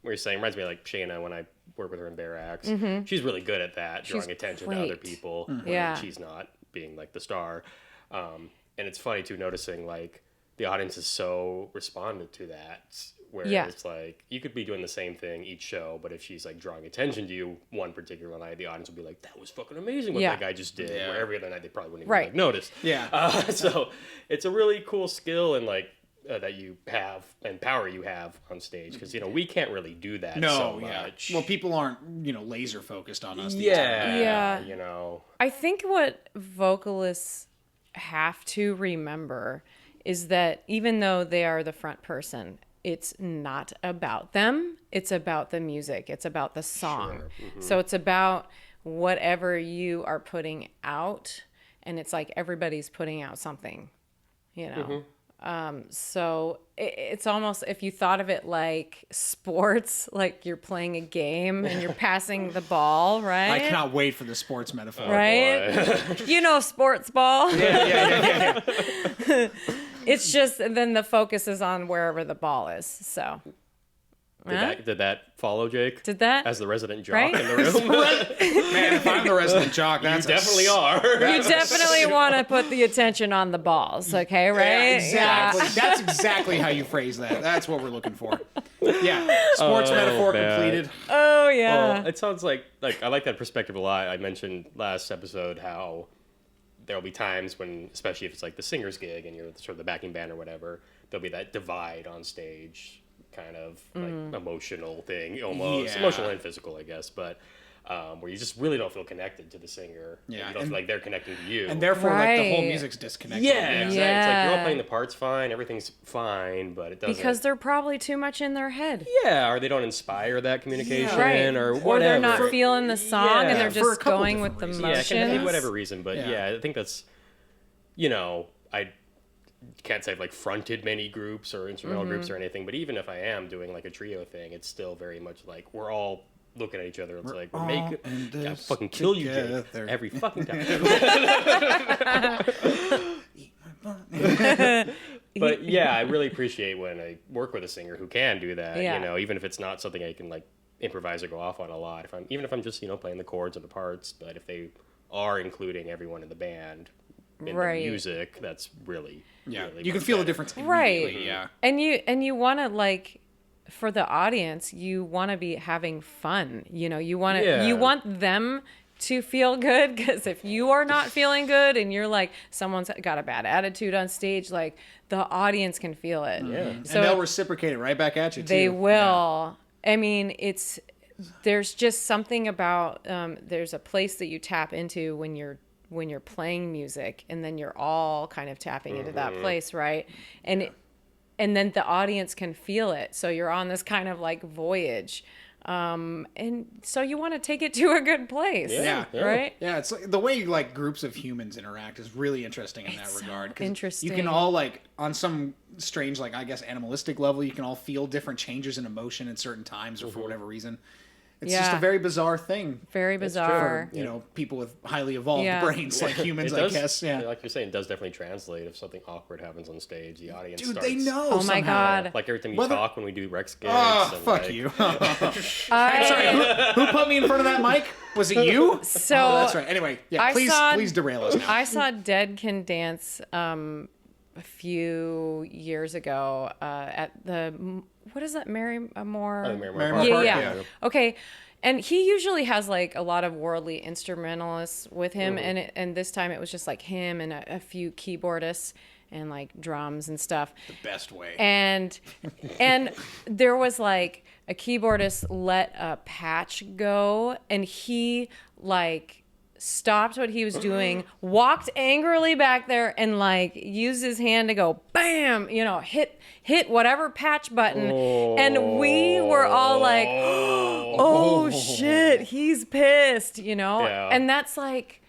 Speaker 2: what you're saying reminds me of like Shayna when I work with her in Barracks. She's really good at that, drawing attention to other
Speaker 1: great.
Speaker 2: people
Speaker 1: Yeah.
Speaker 2: when she's not being like the star. And it's funny too, noticing like the audience is so responded to that. Where it's like, you could be doing the same thing each show, but if she's like drawing attention to you one particular night, the audience will be like, that was fucking amazing what that guy just did. Where every other night they probably wouldn't even like, notice. So it's a really cool skill and like that you have and power you have on stage, because we can't really do that so much.
Speaker 3: Well, people aren't laser focused on us.
Speaker 1: I think what vocalists have to remember is that even though they are the front person, it's not about them. It's about the music. It's about the song. So it's about whatever you are putting out, and it's like everybody's putting out something, so it's almost, if you thought of it like sports, like you're playing a game and you're passing the ball, right?
Speaker 3: I cannot wait for the sports metaphor.
Speaker 1: Right? Sports ball. Yeah. It's just, then the focus is on wherever the ball is. So.
Speaker 2: Did that follow, Jake?
Speaker 1: Did that?
Speaker 2: As the resident jock in the room?
Speaker 3: Man, if I'm the resident jock, that's
Speaker 2: you definitely are.
Speaker 1: You definitely want to put the attention on the balls, okay, right?
Speaker 3: Yeah, exactly. Yeah. That's exactly how you phrase that. That's what we're looking for. Yeah, sports metaphor completed.
Speaker 1: Oh, yeah.
Speaker 2: Well, it sounds like I like that perspective a lot. I mentioned last episode how there'll be times when, especially if it's like the singer's gig and you're sort of the backing band or whatever, there'll be that divide on stage, kind of like emotional thing, almost emotional and physical, I guess, but where you just really don't feel connected to the singer. You don't feel like they're connecting to you,
Speaker 3: and therefore like the whole music's disconnected.
Speaker 2: Yeah, exactly. It's like you're all playing the parts fine, everything's fine, but it doesn't,
Speaker 1: because they're probably too much in their head.
Speaker 2: Or they don't inspire that communication, or whatever,
Speaker 1: or they're not feeling the song and they're just going with the motions.
Speaker 2: It can be whatever reason, but I think that's I can't say I've like fronted many groups or instrumental groups or anything, but even if I am doing like a trio thing, it's still very much like we're all looking at each other. It's like, I fucking kill you, Jake, every fucking time. But I really appreciate when I work with a singer who can do that. Even if it's not something I can like improvise or go off on a lot. Even if I'm just playing the chords or the parts, but if they are including everyone in the band in the music, that's really really
Speaker 3: you can feel the difference immediately.
Speaker 1: And you want to, like, for the audience, you want to be having fun. You want to you want them to feel good, because if you are not feeling good and you're like, someone's got a bad attitude on stage, like, the audience can feel it.
Speaker 3: So, and they'll reciprocate it right back at you too.
Speaker 1: They will. I mean, there's just something about there's a place that you tap into when you're playing music, and then you're all kind of tapping into that place, right? And then the audience can feel it. So you're on this kind of like voyage. And so you want to take it to a good place. Right?
Speaker 3: Yeah, it's like the way like groups of humans interact is really interesting in that regard.
Speaker 1: So interesting.
Speaker 3: You can all, like, on some strange, like, I guess, animalistic level, you can all feel different changes in emotion at certain times or for whatever reason. It's just a very bizarre thing.
Speaker 1: Very bizarre.
Speaker 3: For, people with highly evolved brains like humans, I guess. Yeah.
Speaker 2: Like you're saying, it does definitely translate. If something awkward happens on stage, the audience
Speaker 3: starts...
Speaker 2: they
Speaker 3: know
Speaker 1: Oh, my God.
Speaker 2: Like every time you talk when we do Rex gigs.
Speaker 3: Oh, fuck you. Sorry, who put me in front of that mic? Was it you?
Speaker 1: So...
Speaker 3: that's right. Anyway, please derail us now.
Speaker 1: I saw Dead Can Dance a few years ago at the... What is that? Marymore?
Speaker 3: Marymore Park,
Speaker 1: yeah. Okay. And he usually has like a lot of worldly instrumentalists with him, and this time it was just like him and a few keyboardists and like drums and stuff.
Speaker 3: The best way.
Speaker 1: And there was like a keyboardist let a patch go, and he like stopped what he was doing, walked angrily back there, and like used his hand to go bam, hit whatever patch button. And we were all like, oh shit, he's pissed, And that's like,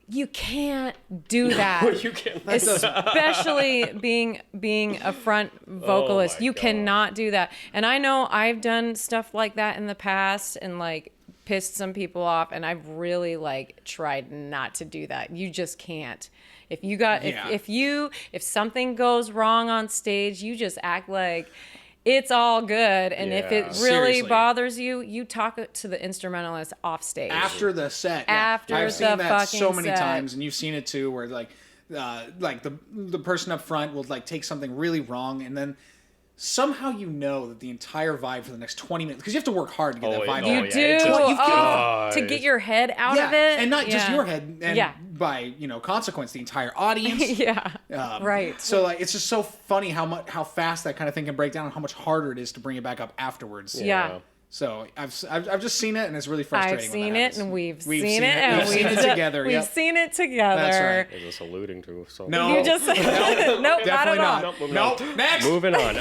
Speaker 1: you can't do that.
Speaker 2: You can't.
Speaker 1: Especially being a front vocalist. You cannot do that. And I know I've done stuff like that in the past and like pissed some people off, and I've really like tried not to do that. You just can't. If you got if something goes wrong on stage, you just act like it's all good, and if it really bothers you, you talk to the instrumentalist off stage
Speaker 3: after the set.
Speaker 1: After
Speaker 3: I've seen that so many
Speaker 1: set.
Speaker 3: times, and you've seen it too, where like like the person up front will like take something really wrong, and then somehow you know that the entire vibe for the next 20 minutes, because you have to work hard to get that vibe.
Speaker 1: You
Speaker 3: out.
Speaker 1: do to get your head out of it,
Speaker 3: and not just your head, and by consequence, the entire audience.
Speaker 1: Right.
Speaker 3: So like, it's just so funny how fast that kind of thing can break down, and how much harder it is to bring it back up afterwards.
Speaker 1: Yeah.
Speaker 3: So I've just seen it, and it's really frustrating.
Speaker 1: I've seen it, and we've seen it,
Speaker 3: and
Speaker 1: we've
Speaker 3: seen it together.
Speaker 1: We've seen it together.
Speaker 3: That's right.
Speaker 2: Is this alluding to something?
Speaker 3: No,
Speaker 1: you just nope, not at all.
Speaker 2: Nope.
Speaker 3: Next.
Speaker 2: Moving on.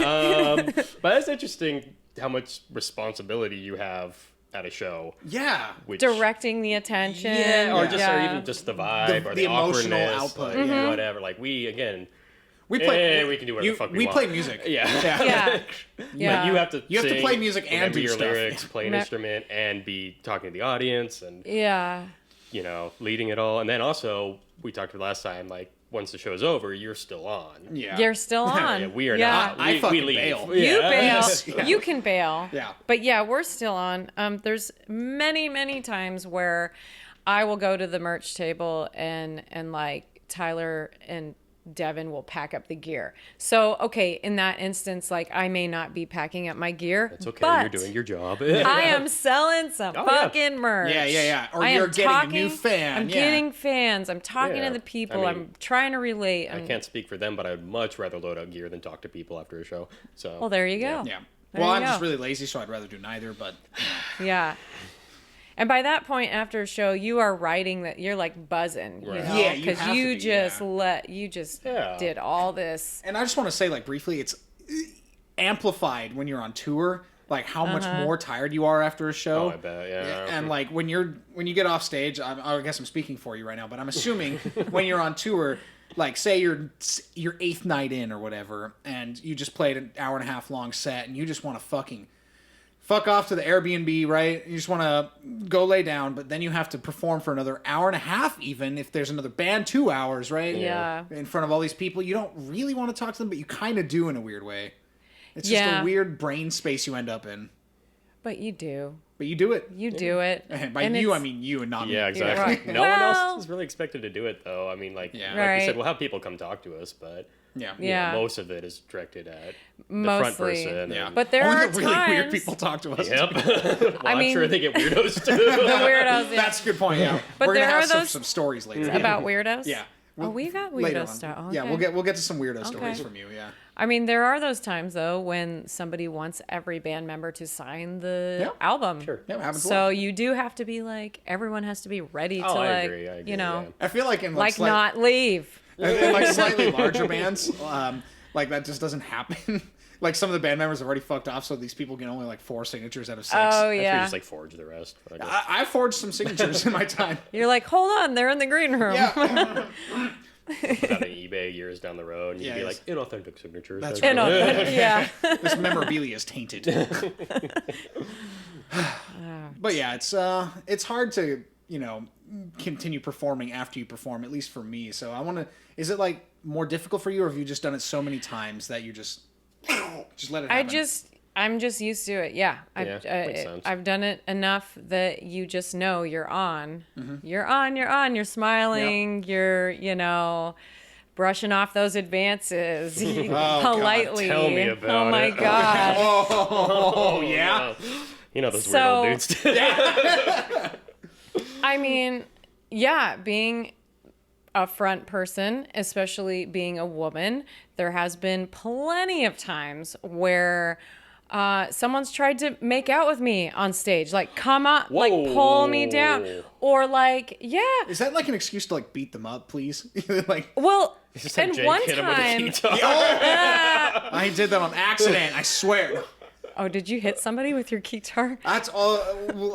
Speaker 2: But it's interesting how much responsibility you have at a show.
Speaker 3: Yeah.
Speaker 2: Which,
Speaker 1: Directing the attention.
Speaker 2: or even just the vibe or the
Speaker 3: emotional
Speaker 2: awkwardness,
Speaker 3: output,
Speaker 2: like, whatever. Like we can do whatever the fuck we
Speaker 3: we
Speaker 2: want.
Speaker 3: play music.
Speaker 1: Yeah.
Speaker 2: But you have to
Speaker 3: to play music and
Speaker 2: remember
Speaker 3: do
Speaker 2: your
Speaker 3: stuff.
Speaker 2: lyrics, play an instrument, and be talking to the audience, and leading it all. And then also we talked about last time, like once the show's over, you're still on.
Speaker 3: Yeah.
Speaker 1: You're still on.
Speaker 2: Yeah, we are not.
Speaker 3: I fucking
Speaker 2: we leave.
Speaker 3: bail.
Speaker 1: You bail.
Speaker 3: Yeah.
Speaker 1: You can bail.
Speaker 3: Yeah.
Speaker 1: But yeah, we're still on. There's many times where I will go to the merch table and like Tyler and Devin will pack up the gear. So, okay, in that instance, like I may not be packing up my gear.
Speaker 2: It's okay.
Speaker 1: But
Speaker 2: You're doing your job.
Speaker 1: I am selling some fucking merch.
Speaker 3: Yeah. Or
Speaker 1: I
Speaker 3: you're
Speaker 1: am
Speaker 3: getting
Speaker 1: talking,
Speaker 3: a new fan.
Speaker 1: I'm getting fans. I'm talking to the people.
Speaker 2: I mean,
Speaker 1: I'm trying to relate.
Speaker 2: I can't speak for them, but I'd much rather load out gear than talk to people after a show. So.
Speaker 1: Well, there you go.
Speaker 3: Yeah.
Speaker 1: There
Speaker 3: Well,
Speaker 1: you
Speaker 3: I'm just
Speaker 1: go.
Speaker 3: really lazy, so I'd rather do neither. But
Speaker 1: Yeah. And by that point after a show, you are writing that you're like buzzing,
Speaker 2: Right.
Speaker 3: Yeah, you
Speaker 1: because
Speaker 3: have
Speaker 1: you
Speaker 3: to be,
Speaker 1: just
Speaker 2: Yeah.
Speaker 1: did all this.
Speaker 3: and I just want to say, like briefly, it's amplified when you're on tour. Like how much more tired you are after a show.
Speaker 2: Oh, I bet. Yeah.
Speaker 3: And like when you get off stage, I guess I'm speaking for you right now, but I'm assuming when you're on tour, like say your 8th night in or whatever, and you just played an hour and a half long set, and you just want to fuck off to the Airbnb, right? You just want to go lay down, but then you have to perform for another hour and a half, even if there's another band, 2 hours, right?
Speaker 1: Yeah.
Speaker 3: In front of all these people, you don't really want to talk to them, but you kind of do in a weird way. It's just a weird brain space you end up in.
Speaker 1: But you do.
Speaker 3: But you do it.
Speaker 1: You do it.
Speaker 3: And by
Speaker 1: And
Speaker 3: you, I
Speaker 1: it's-
Speaker 3: mean you and not me.
Speaker 2: Yeah, exactly.
Speaker 1: Right.
Speaker 2: No one
Speaker 1: Well-
Speaker 2: else is really expected to do it, though. I mean, like you
Speaker 1: Right.
Speaker 2: said, we'll have people come talk to us, but
Speaker 3: Yeah.
Speaker 1: Yeah.
Speaker 2: most of it is directed at the
Speaker 1: Mostly.
Speaker 2: front person.
Speaker 3: Yeah.
Speaker 2: and-
Speaker 1: But there
Speaker 3: Only
Speaker 1: are
Speaker 3: the really weird
Speaker 1: times-
Speaker 3: people talk to us.
Speaker 2: Yep. Well,
Speaker 1: I mean-
Speaker 2: I'm sure they get weirdos too.
Speaker 1: The weirdos, yeah.
Speaker 3: That's a good point, yeah.
Speaker 1: But
Speaker 3: We're going to
Speaker 1: there
Speaker 3: have
Speaker 1: are those-
Speaker 3: some stories later.
Speaker 1: About weirdos?
Speaker 3: Yeah.
Speaker 1: Oh, we got
Speaker 3: Later
Speaker 1: weirdo
Speaker 3: on.
Speaker 1: stuff.
Speaker 3: Yeah,
Speaker 1: Okay.
Speaker 3: we'll get to some weirdo stories from you, yeah.
Speaker 1: I mean, there are those times though when somebody wants every band member to sign the album.
Speaker 2: Sure.
Speaker 3: Yeah, it happens a
Speaker 1: So
Speaker 3: lot.
Speaker 1: you do have to be like, everyone has to be ready to
Speaker 2: Oh, I
Speaker 1: like,
Speaker 2: agree,
Speaker 1: you know,
Speaker 2: yeah.
Speaker 3: I feel like in
Speaker 1: like not leave.
Speaker 3: in like slightly larger bands, like that just doesn't happen. Like some of the band members have already fucked off, so these people get only like 4 signatures out of 6.
Speaker 1: Oh
Speaker 2: I
Speaker 1: yeah.
Speaker 2: just like forge the rest. But
Speaker 3: I forged some signatures in my time.
Speaker 1: You're like, hold on, they're in the green room.
Speaker 3: Yeah.
Speaker 2: put out on eBay years down the road, and you'd be
Speaker 3: yes.
Speaker 2: like, inauthentic signatures.
Speaker 3: That's
Speaker 1: You know, yeah.
Speaker 3: This memorabilia is tainted. But yeah, it's hard to, continue performing after you perform, at least for me. So I want to, is it like more difficult for you, or have you just done it so many times that you just let it happen?
Speaker 1: I'm just used to it. Yeah.
Speaker 2: makes sense.
Speaker 1: I've done it enough that you just know you're on. You're on, you're smiling, you're, brushing off those advances politely.
Speaker 2: Tell me about
Speaker 1: Oh my
Speaker 2: it.
Speaker 1: God.
Speaker 3: Oh, yeah?
Speaker 2: You know those weird old dudes.
Speaker 1: I mean, yeah, being a front person, especially being a woman, there has been plenty of times where someone's tried to make out with me on stage, like come up, like pull me down, or like, yeah.
Speaker 3: Is that like an excuse to like beat them up, please? Like,
Speaker 1: Well,
Speaker 2: Just have
Speaker 1: and
Speaker 2: Jake
Speaker 1: one
Speaker 2: hit him with a
Speaker 1: time,
Speaker 2: guitar.
Speaker 3: I did that on accident, I swear.
Speaker 1: oh, did you hit somebody with your guitar?
Speaker 3: That's all.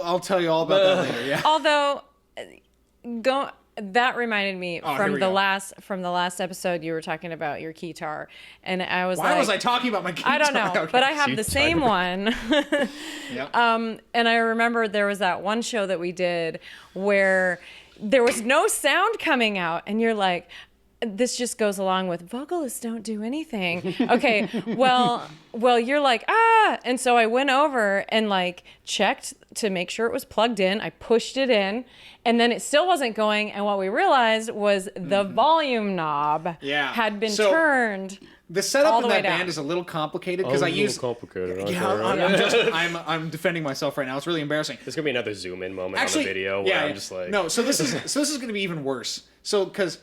Speaker 3: I'll tell you all about that later. Yeah.
Speaker 1: Although, that reminded me
Speaker 3: here
Speaker 1: from
Speaker 3: we
Speaker 1: the
Speaker 3: go.
Speaker 1: last episode you were talking about your guitar, and I was
Speaker 3: Why
Speaker 1: like,
Speaker 3: was I talking about my guitar?
Speaker 1: I don't know,
Speaker 3: Okay.
Speaker 1: but I have the same one.
Speaker 3: Yep.
Speaker 1: And I remember there was that one show that we did where there was no sound coming out, and you're like, this just goes along with vocalists don't do anything. Okay, well, you're like, and so I went over and like checked to make sure it was plugged in. I pushed it in, and then it still wasn't going. And what we realized was the volume knob had been turned.
Speaker 3: The setup in that
Speaker 1: down.
Speaker 3: band is a little complicated because I use.
Speaker 2: Complicated.
Speaker 3: Yeah, I'm defending myself right now. It's really embarrassing.
Speaker 2: There's gonna be another zoom in moment on the video where I'm just like,
Speaker 3: no. So this is gonna be even worse. So because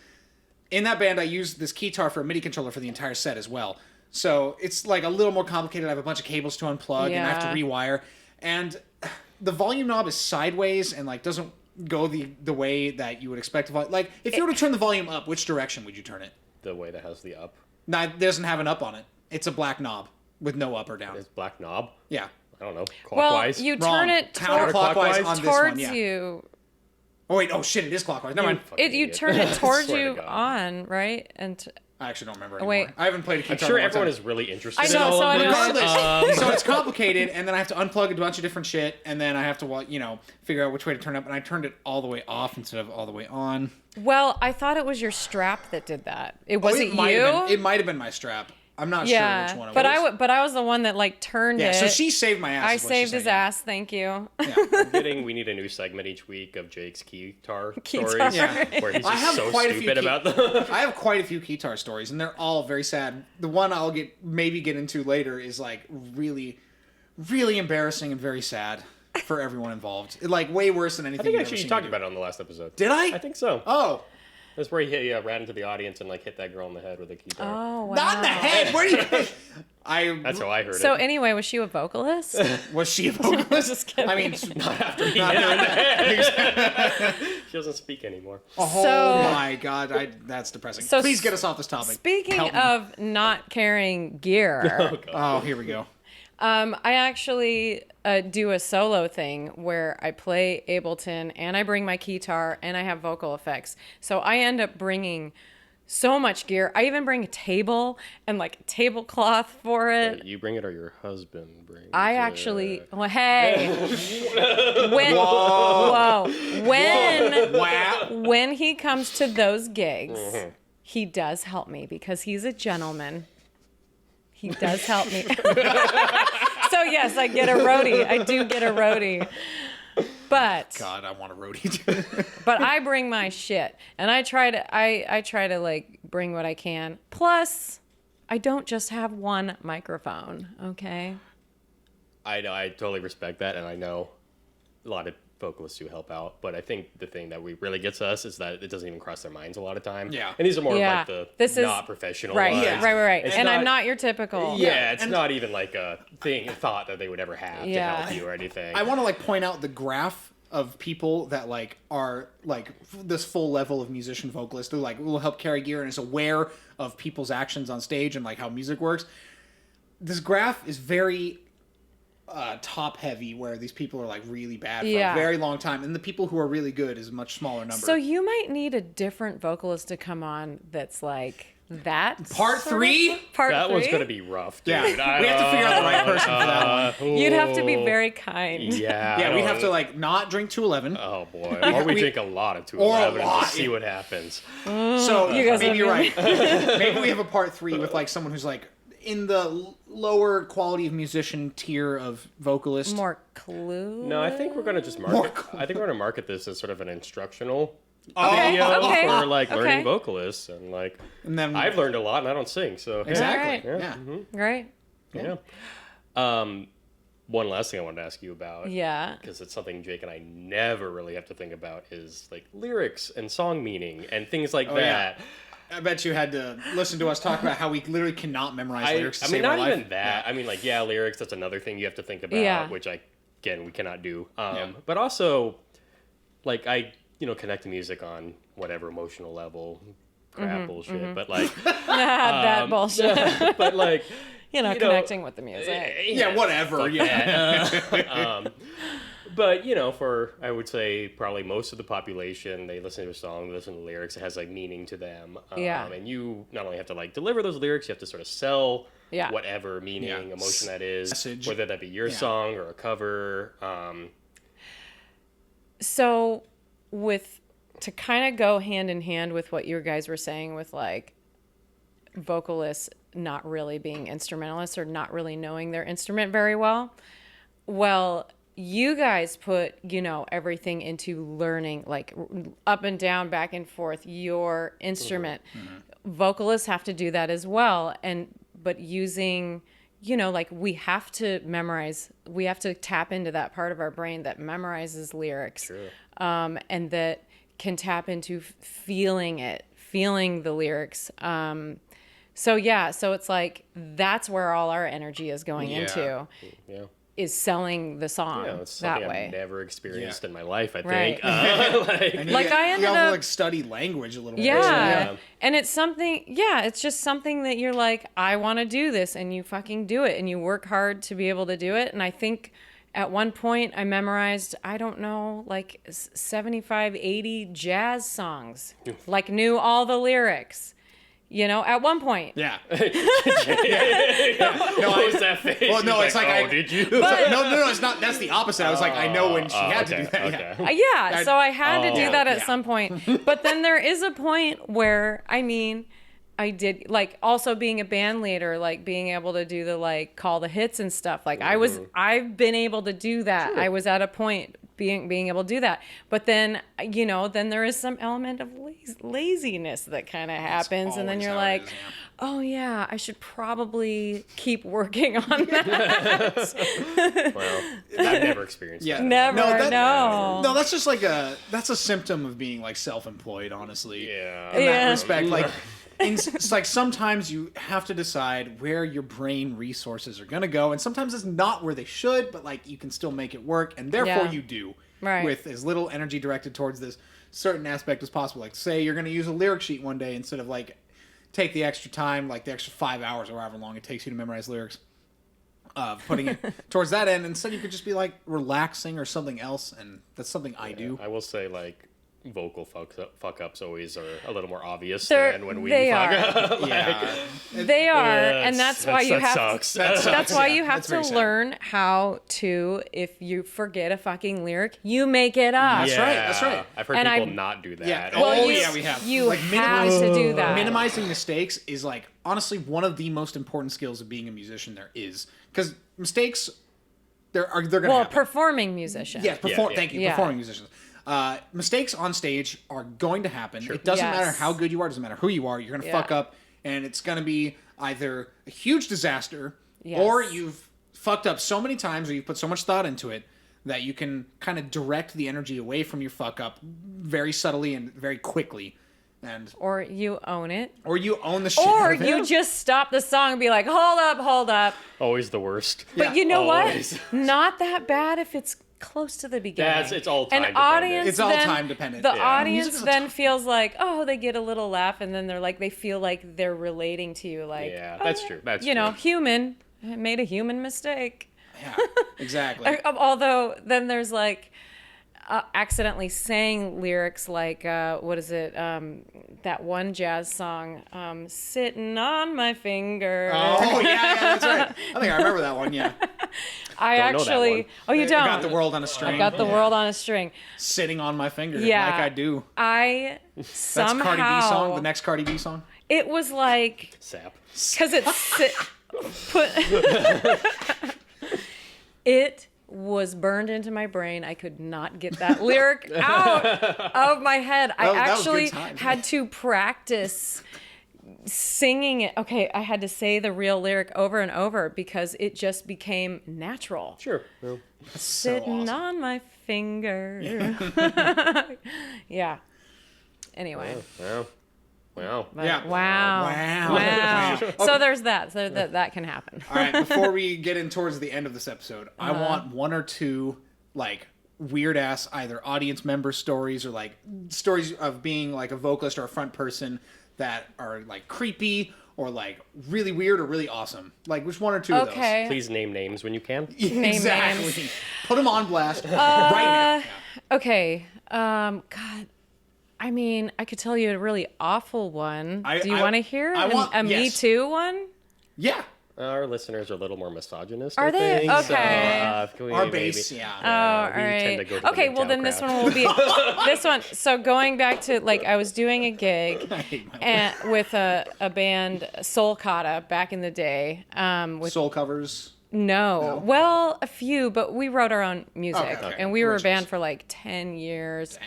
Speaker 3: in that band I use this keytar for a MIDI controller for the entire set as well. So it's like a little more complicated. I have a bunch of cables to unplug and I have to rewire. And the volume knob is sideways and like doesn't go the way that you would expect. Like if you were to turn the volume up, which direction would you turn it?
Speaker 2: the way that has the up.
Speaker 3: No, it doesn't have an up on it. It's a black knob with no up or down.
Speaker 2: It's black knob.
Speaker 3: Yeah.
Speaker 2: I don't know. Clockwise.
Speaker 1: Well, you
Speaker 3: Wrong.
Speaker 1: turn it
Speaker 3: Counterclockwise on this one,
Speaker 1: towards
Speaker 3: yeah.
Speaker 1: you.
Speaker 3: Oh wait, oh shit, it is clockwise. Never mind.
Speaker 1: You turn it towards
Speaker 2: Swear to
Speaker 1: you
Speaker 2: God.
Speaker 1: on, right? And
Speaker 3: I actually don't remember anymore.
Speaker 1: Wait.
Speaker 3: I haven't played a
Speaker 2: I'm
Speaker 3: guitar
Speaker 2: sure
Speaker 3: in a long
Speaker 2: everyone
Speaker 3: time.
Speaker 2: is really interested
Speaker 1: I
Speaker 2: in
Speaker 1: know,
Speaker 2: all
Speaker 1: so
Speaker 2: of
Speaker 1: I
Speaker 2: this.
Speaker 1: know.
Speaker 3: Regardless, so it's complicated, and then I have to unplug a bunch of different shit, and then I have to, figure out which way to turn it up, and I turned it all the way off instead of all the way on.
Speaker 1: well, I thought it was your strap that did that. It wasn't
Speaker 3: it might
Speaker 1: you.
Speaker 3: have been, it might have been my strap. I'm not sure which one it
Speaker 1: but
Speaker 3: was.
Speaker 1: but I was the one that like turned
Speaker 3: Yeah,
Speaker 1: it.
Speaker 3: so she saved my ass.
Speaker 1: I
Speaker 3: is what she's
Speaker 1: saved his
Speaker 3: saying.
Speaker 1: ass. Thank you.
Speaker 2: We need a new segment each week of Jake's guitar stories,
Speaker 3: Yeah.
Speaker 2: where he's
Speaker 3: I
Speaker 2: just
Speaker 3: have
Speaker 2: so
Speaker 3: quite a few
Speaker 2: stupid about them.
Speaker 3: I have quite a few guitar stories, and they're all very sad. The one I'll maybe get into later is like really, really embarrassing and very sad for everyone involved. Like way worse than anything.
Speaker 2: I think
Speaker 3: you've
Speaker 2: actually
Speaker 3: ever
Speaker 2: you
Speaker 3: seen
Speaker 2: talked
Speaker 3: me do.
Speaker 2: about it on the last episode.
Speaker 3: Did I?
Speaker 2: I think so.
Speaker 3: Oh,
Speaker 2: That's where he ran into the audience and like hit that girl in the head with a guitar.
Speaker 1: Oh wow.
Speaker 3: not in the head. Where do you?
Speaker 2: That's how I heard
Speaker 1: So
Speaker 2: it.
Speaker 1: anyway, was she a vocalist?
Speaker 3: Was she a vocalist?
Speaker 1: Just kidding.
Speaker 3: I mean,
Speaker 2: Not after he hit her in the head. She doesn't speak anymore.
Speaker 3: oh
Speaker 1: So-
Speaker 3: my god, that's depressing.
Speaker 1: So
Speaker 3: Please get us off this topic.
Speaker 1: Speaking
Speaker 3: Help me.
Speaker 1: of not carrying gear,
Speaker 3: Oh, here we go.
Speaker 1: I actually do a solo thing where I play Ableton and I bring my guitar and I have vocal effects. So I end up bringing so much gear. I even bring a table and like a tablecloth for it.
Speaker 2: You bring it or your husband brings
Speaker 1: I
Speaker 2: it?
Speaker 1: actually, well, hey,
Speaker 3: Whoa. Wow.
Speaker 1: when he comes to those gigs, he does help me because he's a gentleman. He does help me. So yes, I get a roadie. I do get a roadie. But
Speaker 3: God, I want a roadie too.
Speaker 1: but I bring my shit and I try to like bring what I can. Plus, I don't just have one microphone, okay?
Speaker 2: I know. I totally respect that, and I know a lot of vocalists do help out. But I think the thing that really gets us is that it doesn't even cross their minds a lot of time.
Speaker 3: Yeah.
Speaker 2: And these are more
Speaker 1: Yeah.
Speaker 2: of like
Speaker 1: This
Speaker 2: the
Speaker 1: is-
Speaker 2: not professional
Speaker 1: Right,
Speaker 2: ones.
Speaker 3: Yeah.
Speaker 1: right.
Speaker 2: It's
Speaker 1: And I'm not your typical.
Speaker 2: Yeah, it's
Speaker 3: and-
Speaker 2: not even like a thought that they would ever have
Speaker 1: Yeah.
Speaker 2: to help you or anything.
Speaker 3: I want to like point out the graph of people that like are like this full level of musician vocalist who like will help carry gear and is aware of people's actions on stage and like how music works. This graph is very top heavy, where these people are like really bad for
Speaker 1: Yeah.
Speaker 3: a very long time, and the people who are really good is a much smaller number.
Speaker 1: So you might need a different vocalist to come on that's like that.
Speaker 3: Part
Speaker 1: sort of-
Speaker 3: 3?
Speaker 1: Part
Speaker 2: that
Speaker 1: three?
Speaker 2: one's gonna be rough, dude.
Speaker 3: Yeah. We have to figure out the right person for that
Speaker 2: one.
Speaker 1: You'd have to be very kind.
Speaker 2: Yeah.
Speaker 3: yeah,
Speaker 2: I
Speaker 3: we'd
Speaker 2: don't-
Speaker 3: have to like not drink 211.
Speaker 2: Oh boy. Or we drink a lot of 211 and
Speaker 3: lot.
Speaker 2: just see what happens.
Speaker 3: So
Speaker 1: You guys
Speaker 3: maybe you're
Speaker 1: love
Speaker 3: right. Maybe we have a part 3 with like someone who's like in the lower quality of musician tier of vocalist.
Speaker 1: More clue.
Speaker 2: No, I think we're gonna just market. I think we're gonna market this as sort of an instructional
Speaker 1: Okay,
Speaker 2: video
Speaker 1: okay,
Speaker 2: for like
Speaker 1: okay.
Speaker 2: learning vocalists, and like
Speaker 3: And then
Speaker 2: I've learned a lot and I don't sing, so hey,
Speaker 3: exactly.
Speaker 1: Alright.
Speaker 3: Yeah.
Speaker 1: Right.
Speaker 2: yeah. One last thing I wanted to ask you about,
Speaker 1: Yeah.
Speaker 2: because it's something Jake and I never really have to think about, is like lyrics and song meaning and things like
Speaker 3: yeah.
Speaker 2: that.
Speaker 3: I bet you had to listen to us talk about how we literally cannot memorize lyrics to
Speaker 2: I mean,
Speaker 3: save our
Speaker 2: not
Speaker 3: life.
Speaker 2: even that. I mean, like, yeah, lyrics, that's another thing you have to think about,
Speaker 1: Yeah.
Speaker 2: which again, we cannot do.
Speaker 3: Yeah.
Speaker 2: But also, like, I connect to music on whatever emotional level, crap bullshit, but like,
Speaker 1: that bullshit.
Speaker 2: but like,
Speaker 1: Connecting with the music.
Speaker 3: Yeah, whatever. Yeah.
Speaker 2: But for I would say probably most of the population, they listen to a song, they listen to lyrics, it has like meaning to them.
Speaker 1: Yeah.
Speaker 2: And you not only have to like deliver those lyrics, you have to sort of sell
Speaker 1: Yeah.
Speaker 2: whatever meaning,
Speaker 3: Yeah.
Speaker 2: emotion that is,
Speaker 3: Message.
Speaker 2: whether that be your
Speaker 3: Yeah.
Speaker 2: song or a cover.
Speaker 1: So with to kind of go hand in hand with what you guys were saying with like vocalists not really being instrumentalists or not really knowing their instrument very well. Well, you guys put, everything into learning, like up and down, back and forth, your instrument. Vocalists have to do that as well. But using, like we have to memorize, we have to tap into that part of our brain that memorizes lyrics.
Speaker 2: True.
Speaker 1: And that can tap into feeling the lyrics. So it's like, that's where all our energy is going into.
Speaker 2: Yeah.
Speaker 1: Is selling the song
Speaker 2: it's
Speaker 1: that
Speaker 2: something
Speaker 1: way.
Speaker 2: I've never experienced in my life, I
Speaker 1: Right.
Speaker 2: think.
Speaker 3: And
Speaker 1: Like, I ended
Speaker 3: you have
Speaker 1: up-
Speaker 3: to like study language a little bit.
Speaker 1: Yeah. And it's something, it's just something that you're like, I want to do this, and you fucking do it, and you work hard to be able to do it. And I think at one point I memorized, I don't know, like 75, 80 jazz songs, like knew all the lyrics. At one point.
Speaker 3: Yeah.
Speaker 2: What was that face?
Speaker 3: Well, no, it's like
Speaker 2: did you?
Speaker 3: No, it's not. That's the opposite. I was like, I know when she had to do that.
Speaker 2: Okay.
Speaker 3: Yeah.
Speaker 1: So I had to do that at
Speaker 3: yeah.
Speaker 1: some point. But then there is a point where, I did, like, also being a band leader, like being able to do the, like, call the hits and stuff. Like I've been able to do that.
Speaker 2: Sure.
Speaker 1: I was at a point being able to do that. But then, then there is some element of laziness that kind of happens. And then
Speaker 3: always
Speaker 1: you're
Speaker 3: how it
Speaker 1: like,
Speaker 3: is, yeah.
Speaker 1: oh yeah, I should probably keep working on that.
Speaker 2: Well, I've never experienced
Speaker 3: Yeah.
Speaker 2: that.
Speaker 1: Never, no.
Speaker 3: No, that's just like that's a symptom of being like self-employed, honestly.
Speaker 2: Yeah.
Speaker 3: In that
Speaker 1: Yeah.
Speaker 3: respect, like, it's like sometimes you have to decide where your brain resources are gonna go, and sometimes it's not where they should, but like you can still make it work, and therefore
Speaker 1: Yeah.
Speaker 3: you do,
Speaker 1: Right.
Speaker 3: with as little energy directed towards this certain aspect as possible. Like, say you're gonna use a lyric sheet one day instead of like take the extra time, like the extra 5 hours or however long it takes you to memorize lyrics. Putting it towards that end, instead you could just be like relaxing or something else, and that's something I do.
Speaker 2: I will say, like, vocal fuck ups always are a little more obvious
Speaker 1: They're-
Speaker 2: than when we
Speaker 1: they
Speaker 2: fuck
Speaker 1: are.
Speaker 2: up.
Speaker 3: Yeah.
Speaker 1: They are, and that's why you
Speaker 2: that
Speaker 1: have.
Speaker 2: sucks.
Speaker 1: That's why you have
Speaker 3: That's very
Speaker 1: to
Speaker 3: sad.
Speaker 1: learn how to. If you forget a fucking lyric, you make it up.
Speaker 3: That's right, that's right.
Speaker 2: I've heard
Speaker 1: And
Speaker 2: people
Speaker 1: I-
Speaker 2: not do that.
Speaker 3: Yeah.
Speaker 1: Well,
Speaker 3: we have.
Speaker 1: You
Speaker 3: Like,
Speaker 1: have to do that.
Speaker 3: Minimizing mistakes is like honestly one of the most important skills of being a musician there is, because mistakes they're gonna
Speaker 1: Well,
Speaker 3: happen.
Speaker 1: performing musician.
Speaker 3: Yes,
Speaker 2: Yeah.
Speaker 3: thank you.
Speaker 1: Yeah.
Speaker 3: Performing musicians. Mistakes on stage are going to happen. It doesn't
Speaker 1: Yes.
Speaker 3: matter how good you are. It doesn't matter who you are. You're going to fuck up, and it's going to be either a huge disaster,
Speaker 1: Yes.
Speaker 3: or you've fucked up so many times, or you've put so much thought into it that you can kind of direct the energy away from your fuck up very subtly and very quickly. And
Speaker 1: Or you own it.
Speaker 3: or you own the shit.
Speaker 1: Or
Speaker 3: out of it.
Speaker 1: you just stop the song and be like, hold up.
Speaker 2: Always the worst.
Speaker 1: But you know
Speaker 2: always.
Speaker 1: what? Not that bad if it's close to the beginning.
Speaker 2: It's all time
Speaker 1: An
Speaker 2: dependent.
Speaker 1: audience
Speaker 3: It's all
Speaker 1: then-
Speaker 3: time dependent.
Speaker 1: The
Speaker 3: Yeah.
Speaker 1: audience
Speaker 3: Music's a
Speaker 1: then
Speaker 3: time-
Speaker 1: feels like, oh, they get a little laugh, and then they're like, they feel like they're relating to you, like,
Speaker 2: Yeah,
Speaker 1: oh,
Speaker 2: that's true. That's
Speaker 1: you know,
Speaker 2: true.
Speaker 1: human made a human mistake.
Speaker 3: Yeah, exactly.
Speaker 1: Although then there's like accidentally saying lyrics like what is it? That one jazz song, "Sitting on My Finger."
Speaker 3: Oh yeah, that's right. I think I remember that one. Yeah,
Speaker 1: I
Speaker 2: Don't know that
Speaker 1: actually.
Speaker 2: one.
Speaker 1: Oh, you don't.
Speaker 3: got the world on a string.
Speaker 1: I've got the world on a string.
Speaker 3: Sitting on my finger,
Speaker 1: Yeah.
Speaker 3: like I do.
Speaker 1: I
Speaker 3: That's
Speaker 1: somehow
Speaker 3: Cardi B song. The next Cardi B song.
Speaker 1: it was like
Speaker 2: Sap.
Speaker 1: because it was burned into my brain. I could not get that lyric out of my head. I
Speaker 3: That was good
Speaker 1: actually
Speaker 3: times.
Speaker 1: had to practice singing it. Okay, I had to say the real lyric over and over because it just became natural.
Speaker 2: Sure. Well,
Speaker 1: Sitting
Speaker 3: awesome.
Speaker 1: on my finger. Yeah. Anyway.
Speaker 2: well.
Speaker 1: But
Speaker 3: Yeah.
Speaker 1: Wow.
Speaker 3: Wow.
Speaker 1: Wow.
Speaker 3: Wow.
Speaker 1: So there's that. So that can happen.
Speaker 3: All right, before we get in towards the end of this episode, I
Speaker 1: Uh-huh.
Speaker 3: want one or two like weird ass either audience member stories or like stories of being like a vocalist or a front person that are like creepy or like really weird or really awesome. Like which one or two of those?
Speaker 1: Okay.
Speaker 2: Please name names when you can.
Speaker 3: Exactly.
Speaker 1: names.
Speaker 3: Put them on blast right now.
Speaker 1: Okay. God. I mean, I could tell you a really awful one. Do you want to hear
Speaker 3: I want-
Speaker 1: a Me
Speaker 3: yes.
Speaker 1: Too one?
Speaker 3: Yeah.
Speaker 2: Our listeners are a little more misogynist.
Speaker 1: Are
Speaker 2: I
Speaker 1: they?
Speaker 2: think,
Speaker 1: Okay.
Speaker 2: So,
Speaker 3: Our base, yeah.
Speaker 1: Oh, all
Speaker 2: we tend to
Speaker 1: right.
Speaker 2: go to the
Speaker 1: Okay, well
Speaker 2: MGTOW
Speaker 1: then this
Speaker 2: crowd.
Speaker 1: one will be this one. So going back to like I was doing a gig
Speaker 3: I hate my
Speaker 1: and with a band Soul Kata back in the day. With
Speaker 3: soul covers.
Speaker 1: no, well a few, but we wrote our own music,
Speaker 3: Okay.
Speaker 1: and we were a
Speaker 3: Originals.
Speaker 1: band for like 10 years.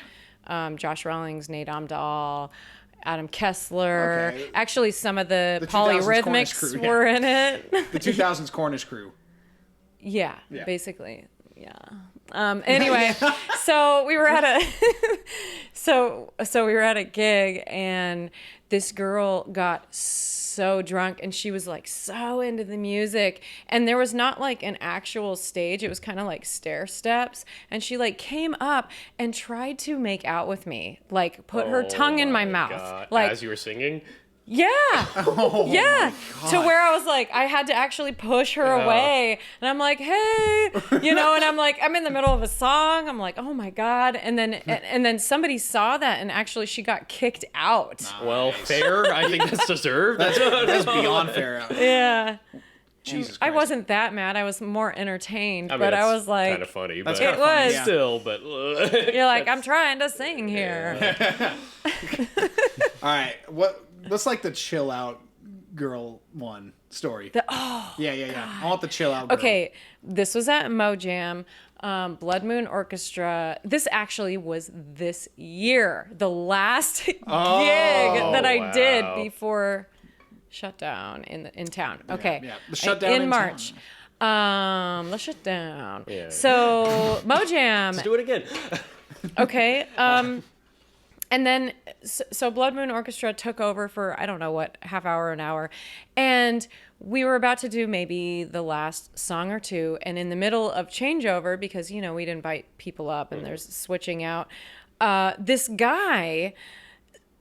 Speaker 1: Josh Rawlings, Nate Amdahl, Adam Kessler.
Speaker 3: Okay.
Speaker 1: Actually, some of the
Speaker 3: 2000s Cornish
Speaker 1: Polyrhythmics
Speaker 3: crew, yeah.
Speaker 1: were in it.
Speaker 3: The 2000s Cornish crew.
Speaker 1: Yeah,
Speaker 3: Yeah.
Speaker 1: basically. Yeah. Anyway, so we were at a so we were at a gig, and this girl got so drunk, and she was like so into the music, and there was not like an actual stage, it was kind of like stair steps, and she like came up and tried to make out with me, like put her tongue in my mouth,
Speaker 2: God.
Speaker 1: like
Speaker 2: As you were singing?
Speaker 1: yeah.
Speaker 3: Oh,
Speaker 1: Yeah.
Speaker 3: my
Speaker 1: To
Speaker 3: God.
Speaker 1: where I was like, I had to actually push her away. And I'm like, hey, and I'm like, I'm in the middle of a song. I'm like, oh my God. And then somebody saw that, and actually she got kicked out.
Speaker 2: Well, fair. I think that's deserved.
Speaker 3: That's beyond fair.
Speaker 1: Yeah.
Speaker 3: Jesus
Speaker 1: I
Speaker 3: Christ.
Speaker 1: wasn't that mad. I was more entertained.
Speaker 2: I mean,
Speaker 1: but I
Speaker 2: it's
Speaker 1: was like,
Speaker 2: kind of funny,
Speaker 3: That's
Speaker 2: but
Speaker 3: kinda
Speaker 1: it
Speaker 3: funny,
Speaker 1: was.
Speaker 3: yeah.
Speaker 2: still, but
Speaker 1: you're like, I'm trying to sing here.
Speaker 3: All right. What's like the chill out girl one story? Yeah. I want the chill out girl.
Speaker 1: Okay, this was at Mojam, Blood Moon Orchestra. This actually was this year, the last gig that I did
Speaker 2: wow.
Speaker 1: before shutdown in town. Okay,
Speaker 3: yeah. The shutdown
Speaker 1: in
Speaker 3: in
Speaker 1: March. The shutdown.
Speaker 2: Yeah.
Speaker 1: So Mojam.
Speaker 2: let's do it again.
Speaker 1: Okay. And then, so Blood Moon Orchestra took over for, I don't know what, half hour, an hour. And we were about to do maybe the last song or two. And in the middle of changeover, because, we'd invite people up and there's switching out, this guy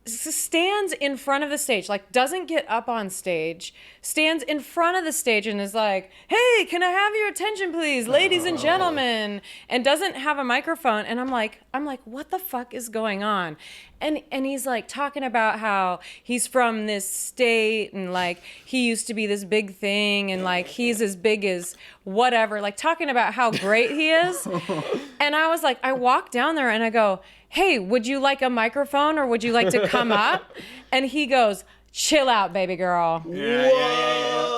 Speaker 1: stands in front of the stage, like doesn't get up on stage, stands in front of the stage and is like, hey, can I have your attention please, ladies and gentlemen, and doesn't have a microphone. And I'm like, what the fuck is going on? And he's like talking about how he's from this state, and like he used to be this big thing, and like he's as big as whatever, like talking about how great he is. And I was like, I walked down there and I go, hey, would you like a microphone, or would you like to come up? And he goes, chill out, baby girl.
Speaker 3: Yeah.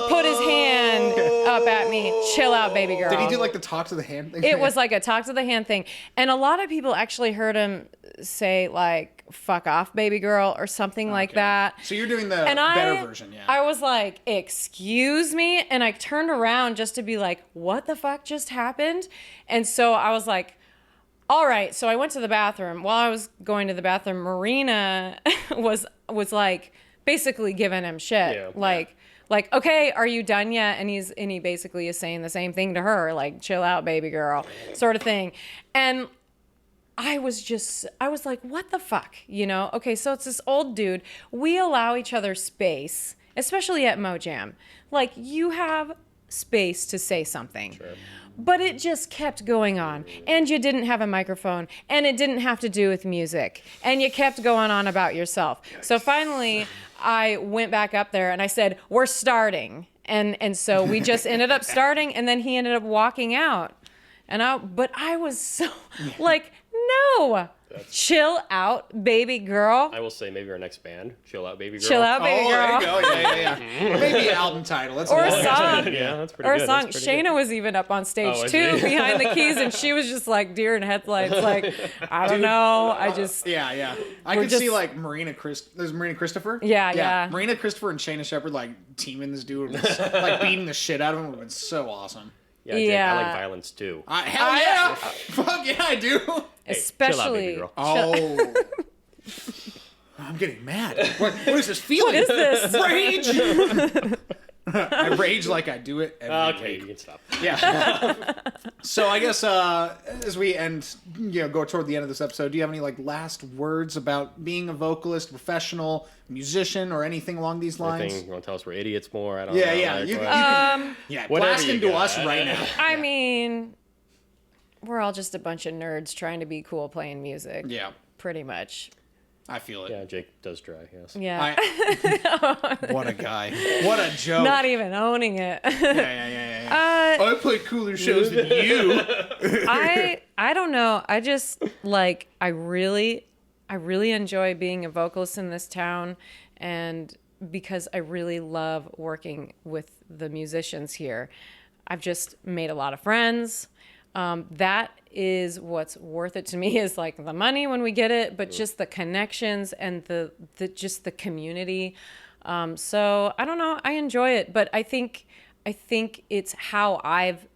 Speaker 1: Put his hand up at me. Chill out, baby girl.
Speaker 3: Did he do like the talk to the hand thing?
Speaker 1: It was like a talk to the hand thing. And a lot of people actually heard him say like, fuck off, baby girl, or something like that.
Speaker 3: So you're doing the
Speaker 1: And
Speaker 3: better version, yeah.
Speaker 1: I was like, excuse me? And I turned around just to be like, what the fuck just happened? And so I was like, all right. So I went to the bathroom. While I was going to the bathroom, Marina was like basically giving him shit.
Speaker 2: Yeah.
Speaker 1: Like, okay, are you done yet? And he basically is saying the same thing to her, like, chill out, baby girl, sort of thing. And I was like, what the fuck? Okay, so it's this old dude. We allow each other space, especially at Mojam. Like, you have space to say something.
Speaker 2: Sure.
Speaker 1: But it just kept going on. And you didn't have a microphone. And it didn't have to do with music. And you kept going on about yourself. So finally, I went back up there and I said, we're starting. And so we just ended up starting. And then he ended up walking out. But I was so like, no. Chill out, baby girl.
Speaker 2: I will say maybe our next band, Chill Out Baby Girl.
Speaker 1: Chill out, baby
Speaker 3: Oh, there
Speaker 1: girl.
Speaker 3: you go. Yeah. Maybe an album title. That's
Speaker 1: Or a
Speaker 3: all.
Speaker 1: song.
Speaker 2: Yeah, that's pretty
Speaker 1: Or a
Speaker 2: good.
Speaker 1: song.
Speaker 2: That's pretty
Speaker 1: Shayna was even up on stage
Speaker 2: Oh, was
Speaker 1: too,
Speaker 2: she?
Speaker 1: behind the keys, and she was just like deer in headlights. Like, I don't know. I just
Speaker 3: Yeah. I
Speaker 1: We're
Speaker 3: could
Speaker 1: just-
Speaker 3: see like there's Marina Christopher.
Speaker 1: Yeah.
Speaker 3: Marina Christopher and Shayna Shepherd like teaming this dude, like beating the shit out of him would have been so awesome.
Speaker 2: Yeah, Jake, I
Speaker 1: Yeah.
Speaker 2: like Violence too.
Speaker 3: Hell yeah! Fuck yeah, I do.
Speaker 2: Hey,
Speaker 1: especially.
Speaker 2: chill out, baby girl.
Speaker 3: Oh. I'm getting mad. What is this feeling?
Speaker 1: What is this?
Speaker 3: Rage! I rage like I do it every
Speaker 2: Okay,
Speaker 3: week.
Speaker 2: you can stop.
Speaker 3: Yeah. So I guess as we end, go toward the end of this episode, do you have any like last words about being a vocalist, professional, musician, or anything along these
Speaker 2: I
Speaker 3: lines?
Speaker 2: think you want to tell us we're idiots more? I don't
Speaker 3: Yeah,
Speaker 2: know.
Speaker 3: yeah.
Speaker 2: Like,
Speaker 3: You
Speaker 2: what-
Speaker 3: can, yeah,
Speaker 2: Whatever
Speaker 3: blast
Speaker 2: you
Speaker 3: into
Speaker 2: got.
Speaker 3: us right now.
Speaker 1: I mean, we're all just a bunch of nerds trying to be cool playing music.
Speaker 3: Yeah.
Speaker 1: Pretty much.
Speaker 3: I feel it.
Speaker 2: Yeah, Jake does dry, yes.
Speaker 1: Yeah.
Speaker 3: What a guy. What a joke.
Speaker 1: Not even owning it.
Speaker 3: Yeah. I played cooler shows than you.
Speaker 1: I don't know. I just like I really enjoy being a vocalist in this town, and because I really love working with the musicians here. I've just made a lot of friends. That is what's worth it to me, is like the money when we get it, but just the connections and the just the community. So I don't know. I enjoy it, but I think it's how I've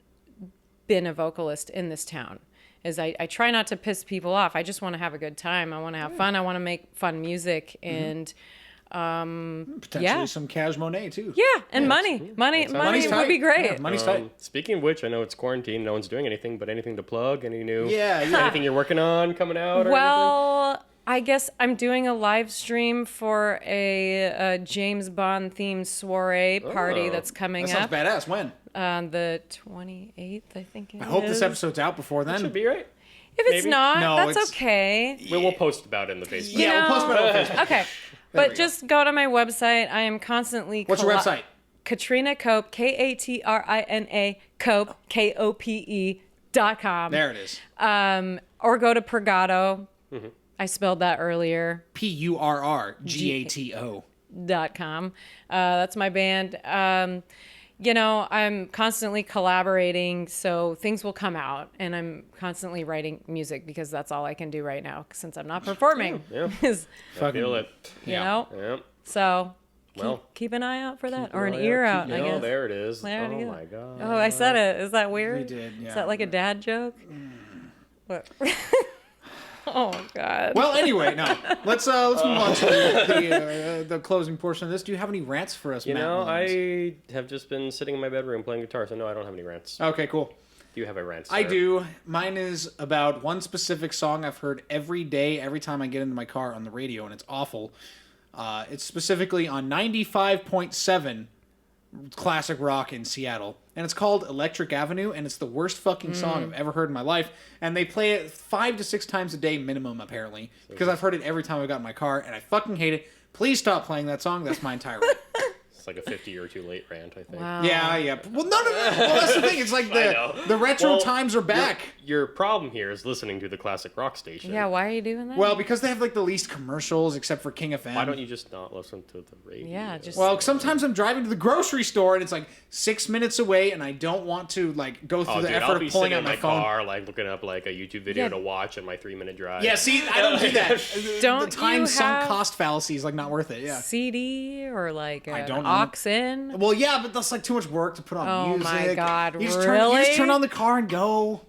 Speaker 1: been a vocalist in this town. Is I try not to piss people off. I just want to have a good time. I want to have fun. I want to make fun music and
Speaker 3: potentially some Cash Monet too.
Speaker 1: Yeah, and money would be great.
Speaker 3: Yeah, money's tight.
Speaker 2: Speaking of which, I know it's quarantine. No one's doing anything, but anything to plug? Any new?
Speaker 3: Yeah.
Speaker 2: Anything you're working on coming out? Or
Speaker 1: Well, I guess I'm doing a live stream for a James Bond themed soiree party that's coming
Speaker 3: That sounds
Speaker 1: up
Speaker 3: badass. When?
Speaker 1: on the 28th, I think it is.
Speaker 3: I hope this episode's out before then.
Speaker 2: Should be right.
Speaker 1: If it's
Speaker 2: maybe?
Speaker 1: not,
Speaker 3: No,
Speaker 1: that's
Speaker 3: it's-
Speaker 1: okay.
Speaker 2: We'll post about it in the Facebook.
Speaker 3: Yeah, we'll post about it on Facebook.
Speaker 1: Okay.
Speaker 3: we
Speaker 1: But
Speaker 3: go.
Speaker 1: just go to my website. I am constantly
Speaker 3: What's your website?
Speaker 1: Katrina Kope, Katrina Kope, KOPE.com.
Speaker 3: There it is.
Speaker 1: Or go to Purgato. I spelled that earlier.
Speaker 3: PURRGATO.
Speaker 1: .com. That's my band. I'm constantly collaborating, so things will come out, and I'm constantly writing music because that's all I can do right now since I'm not performing.
Speaker 2: Yeah.
Speaker 1: Is,
Speaker 2: I feel it.
Speaker 1: you know?
Speaker 2: Yeah.
Speaker 1: So
Speaker 2: Well,
Speaker 1: keep an eye out for that, or an
Speaker 2: Well,
Speaker 1: ear
Speaker 2: yeah,
Speaker 1: out, I
Speaker 2: oh,
Speaker 1: guess.
Speaker 2: there it is.
Speaker 1: There
Speaker 2: oh
Speaker 1: you go.
Speaker 2: my god.
Speaker 1: Oh, I said it. Is that weird?
Speaker 3: We did, yeah.
Speaker 1: Is that like a dad joke? What? Oh God.
Speaker 3: Well, anyway, no. Let's move on to the closing portion of this. Do you have any rants for us,
Speaker 2: You
Speaker 3: Matt
Speaker 2: know,
Speaker 3: Williams?
Speaker 2: I have just been sitting in my bedroom playing guitar, so no, I don't have any rants.
Speaker 3: Okay, cool.
Speaker 2: Do you have a rant?
Speaker 3: I
Speaker 2: sir?
Speaker 3: do. Mine is about one specific song I've heard every day, every time I get into my car on the radio, and it's awful. It's specifically on 95.7 classic rock in Seattle, and it's called Electric Avenue, and it's the worst fucking song I've ever heard in my life, and they play it 5 to 6 times a day minimum, apparently, because I've heard it every time I got in my car, and I fucking hate it. Please stop playing that song. That's my entire rant.
Speaker 2: It's like a 50 or too late rant, I think.
Speaker 1: Wow.
Speaker 3: Yeah. Well, no. Well, that's the thing. It's like
Speaker 2: I know.
Speaker 3: the retro
Speaker 2: Well,
Speaker 3: times are back.
Speaker 2: Your problem here is listening to the classic rock station.
Speaker 1: Yeah. Why are you doing that?
Speaker 3: Well, because they have like the least commercials except for King FM.
Speaker 2: Why don't you just not listen to the radio?
Speaker 1: Yeah. Just.
Speaker 3: Well, sometimes I'm driving to the grocery store and it's like 6 minutes away, and I don't want to like go through
Speaker 2: Oh,
Speaker 3: the
Speaker 2: dude,
Speaker 3: effort
Speaker 2: I'll
Speaker 3: of
Speaker 2: be
Speaker 3: pulling
Speaker 2: sitting
Speaker 3: out
Speaker 2: in
Speaker 3: my
Speaker 2: my
Speaker 3: phone.
Speaker 2: car, like looking up like a YouTube video
Speaker 1: Yeah.
Speaker 2: to watch in my 3-minute drive.
Speaker 3: Yeah, see, I don't do that.
Speaker 1: Don't
Speaker 3: the time
Speaker 1: you
Speaker 3: sunk
Speaker 1: have-
Speaker 3: cost fallacy is like not worth it. Yeah.
Speaker 1: CD or like
Speaker 3: I
Speaker 1: an
Speaker 3: don't know.
Speaker 1: aux in.
Speaker 3: Well, yeah, but that's like too much work to put on
Speaker 1: Oh
Speaker 3: music.
Speaker 1: my God,
Speaker 3: you just
Speaker 1: really?
Speaker 3: turn on the car and go.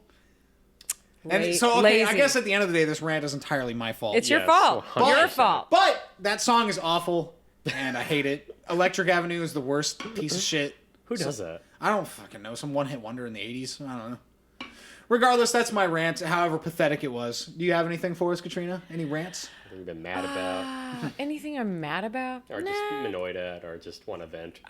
Speaker 3: And so, okay, I
Speaker 1: Lazy.
Speaker 3: guess at the end of the day, this rant is entirely my fault.
Speaker 1: It's your
Speaker 2: Yes,
Speaker 1: fault.
Speaker 2: 100%.
Speaker 1: Your fault.
Speaker 3: But that song is awful, and I hate it. Electric Avenue is the worst piece of shit.
Speaker 2: Who does that?
Speaker 3: I don't fucking know. Some one-hit wonder in the 80s. I don't know. Regardless, that's my rant, however pathetic it was. Do you have anything for us, Katrina? Any rants?
Speaker 2: You've been mad about,
Speaker 1: Anything I'm mad about?
Speaker 2: or just annoyed at, or just one event.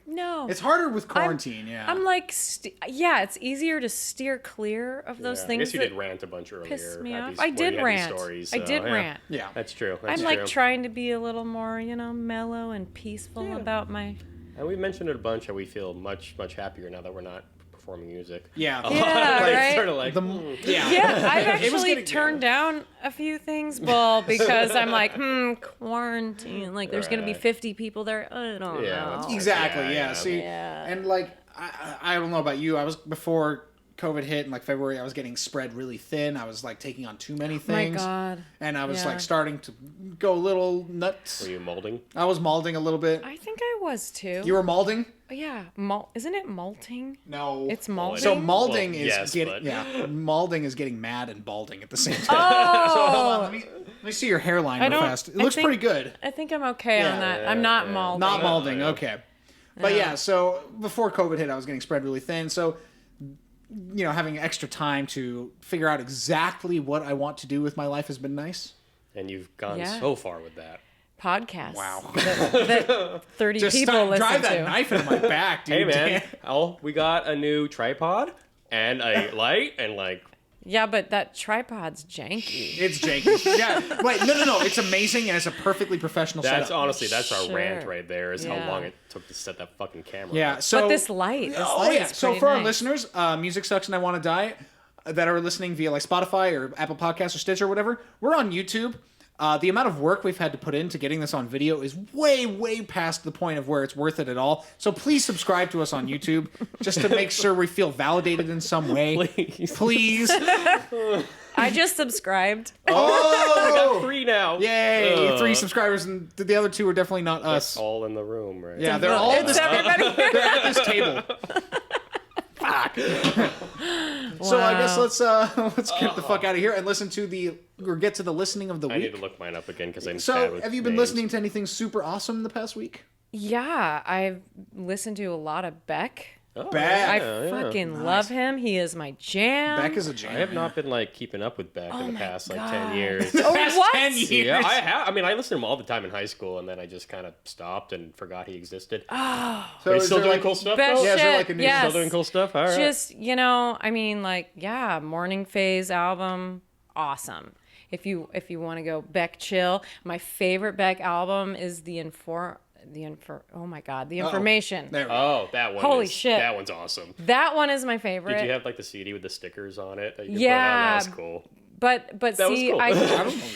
Speaker 1: No.
Speaker 3: It's harder with quarantine, yeah.
Speaker 1: I'm like, it's easier to steer clear of those
Speaker 2: Yeah, I
Speaker 1: things
Speaker 2: guess you
Speaker 1: that
Speaker 2: did rant a bunch earlier.
Speaker 1: piss me
Speaker 2: at
Speaker 1: off.
Speaker 2: these-
Speaker 1: I
Speaker 2: when you
Speaker 1: did
Speaker 2: had these
Speaker 1: rant.
Speaker 2: Stories,
Speaker 1: I
Speaker 2: so,
Speaker 1: did
Speaker 2: yeah.
Speaker 1: rant.
Speaker 3: Yeah.
Speaker 2: That's true.
Speaker 1: I'm
Speaker 2: That's
Speaker 1: like
Speaker 2: true.
Speaker 1: trying to be a little more, mellow and peaceful about my.
Speaker 2: And we've mentioned it a bunch how we feel much, much happier now that we're not performing music.
Speaker 3: Yeah.
Speaker 1: Yeah,
Speaker 2: Like,
Speaker 1: right.
Speaker 2: sort of like,
Speaker 3: Yeah.
Speaker 1: Yeah, I've
Speaker 3: It was
Speaker 1: actually
Speaker 3: getting-
Speaker 1: turned down a few things, well, because I'm like, quarantine. Like, there's gonna be
Speaker 2: Right.
Speaker 1: 50 people there. I don't
Speaker 2: Yeah,
Speaker 1: know.
Speaker 2: that's-
Speaker 3: Exactly,
Speaker 2: Yeah,
Speaker 3: yeah.
Speaker 2: yeah.
Speaker 3: See,
Speaker 1: Yeah.
Speaker 3: and like, I don't know about you. I was, before COVID hit in like February, I was getting spread really thin. I was like taking on too many
Speaker 1: My
Speaker 3: things.
Speaker 1: God.
Speaker 3: And I was
Speaker 1: Yeah.
Speaker 3: like starting to go a little nuts.
Speaker 2: were you molding?
Speaker 3: I was malding a little bit.
Speaker 1: I think I was too.
Speaker 3: You were malding?
Speaker 1: Yeah, isn't it malting?
Speaker 3: No.
Speaker 1: It's malding.
Speaker 3: So malding
Speaker 2: Well,
Speaker 3: is
Speaker 2: yes,
Speaker 3: getting
Speaker 2: but-
Speaker 3: malding is getting mad and balding at the same time.
Speaker 1: Oh,
Speaker 3: So hold on, let me see your hairline real fast. It looks pretty good.
Speaker 1: I think I'm okay
Speaker 3: Yeah.
Speaker 1: on that. I'm not
Speaker 2: Yeah.
Speaker 1: malding.
Speaker 3: Not
Speaker 2: Yeah.
Speaker 3: malding,
Speaker 2: Yeah.
Speaker 3: okay. But yeah, so before COVID hit, I was getting spread really thin. So, having extra time to figure out exactly what I want to do with my life has been nice.
Speaker 2: And you've gone
Speaker 1: Yeah.
Speaker 2: so far with that.
Speaker 1: Podcasts.
Speaker 3: Wow.
Speaker 1: That 30
Speaker 3: Just
Speaker 1: people listen
Speaker 3: drive that
Speaker 1: to.
Speaker 3: knife into my back, dude.
Speaker 2: Hey man,
Speaker 3: Damn.
Speaker 2: we got a new tripod and a light and like
Speaker 1: Yeah, but that tripod's janky.
Speaker 3: It's janky. Yeah. Wait, no. It's amazing, and it's a perfectly professional
Speaker 2: That's
Speaker 3: setup.
Speaker 2: honestly, that's our
Speaker 1: Sure.
Speaker 2: rant right there, is
Speaker 1: Yeah.
Speaker 2: how long it took to set that fucking camera
Speaker 3: Yeah.
Speaker 2: up.
Speaker 3: So
Speaker 1: But this light is
Speaker 3: So
Speaker 1: pretty
Speaker 3: for our
Speaker 1: nice.
Speaker 3: listeners, Music Sucks and I Want to Die, that are listening via like Spotify or Apple Podcasts or Stitch or whatever, we're on YouTube. The amount of work we've had to put into getting this on video is way, way past the point of where it's worth it at all. So please subscribe to us on YouTube just to make sure we feel validated in some way. Please.
Speaker 1: I just subscribed.
Speaker 2: I
Speaker 3: Oh!
Speaker 2: got 3 now.
Speaker 3: Yay! 3 subscribers, and the other 2 are definitely not us.
Speaker 2: All in the room, right?
Speaker 3: Yeah, they're all
Speaker 1: It's everybody.
Speaker 3: they're at this table. Fuck. So I guess let's get the fuck out of here and get to the listening of the
Speaker 2: I
Speaker 3: week.
Speaker 2: need to look mine up again because I'm bad
Speaker 3: So,
Speaker 2: with
Speaker 3: have you been
Speaker 2: names.
Speaker 3: listening to anything super awesome the past week?
Speaker 1: Yeah, I've listened to a lot of Beck.
Speaker 2: Oh,
Speaker 3: Beck.
Speaker 1: I
Speaker 2: yeah.
Speaker 1: fucking love him. He is my jam.
Speaker 3: Beck is a jam.
Speaker 2: I have not been like keeping up with Beck in the
Speaker 1: my
Speaker 2: past like
Speaker 1: God.
Speaker 2: 10 years.
Speaker 1: Oh,
Speaker 3: Past
Speaker 1: what?
Speaker 3: 10 years.
Speaker 2: Yeah, I have. I mean, I listened to him all the time in high school, and then I just kind of stopped and forgot he existed.
Speaker 3: So
Speaker 2: But he's
Speaker 3: is
Speaker 2: still
Speaker 3: there,
Speaker 2: doing
Speaker 3: like,
Speaker 2: cool stuff,
Speaker 1: Best
Speaker 2: though?
Speaker 3: Yeah, is there
Speaker 1: shit.
Speaker 3: like a new-
Speaker 1: yes.
Speaker 2: Still doing cool stuff? All right.
Speaker 1: Just, I mean, like, yeah, Morning Phase album, awesome. If you want to go Beck chill, my favorite Beck album is the Information.
Speaker 3: There we go.
Speaker 2: Oh, that one.
Speaker 1: Holy shit.
Speaker 2: That one's awesome.
Speaker 1: That one is my favorite.
Speaker 2: Did you have like the CD with the stickers on it? That you could
Speaker 1: Yeah.
Speaker 2: put on? That was cool.
Speaker 1: But
Speaker 2: That was
Speaker 1: see,
Speaker 2: cool.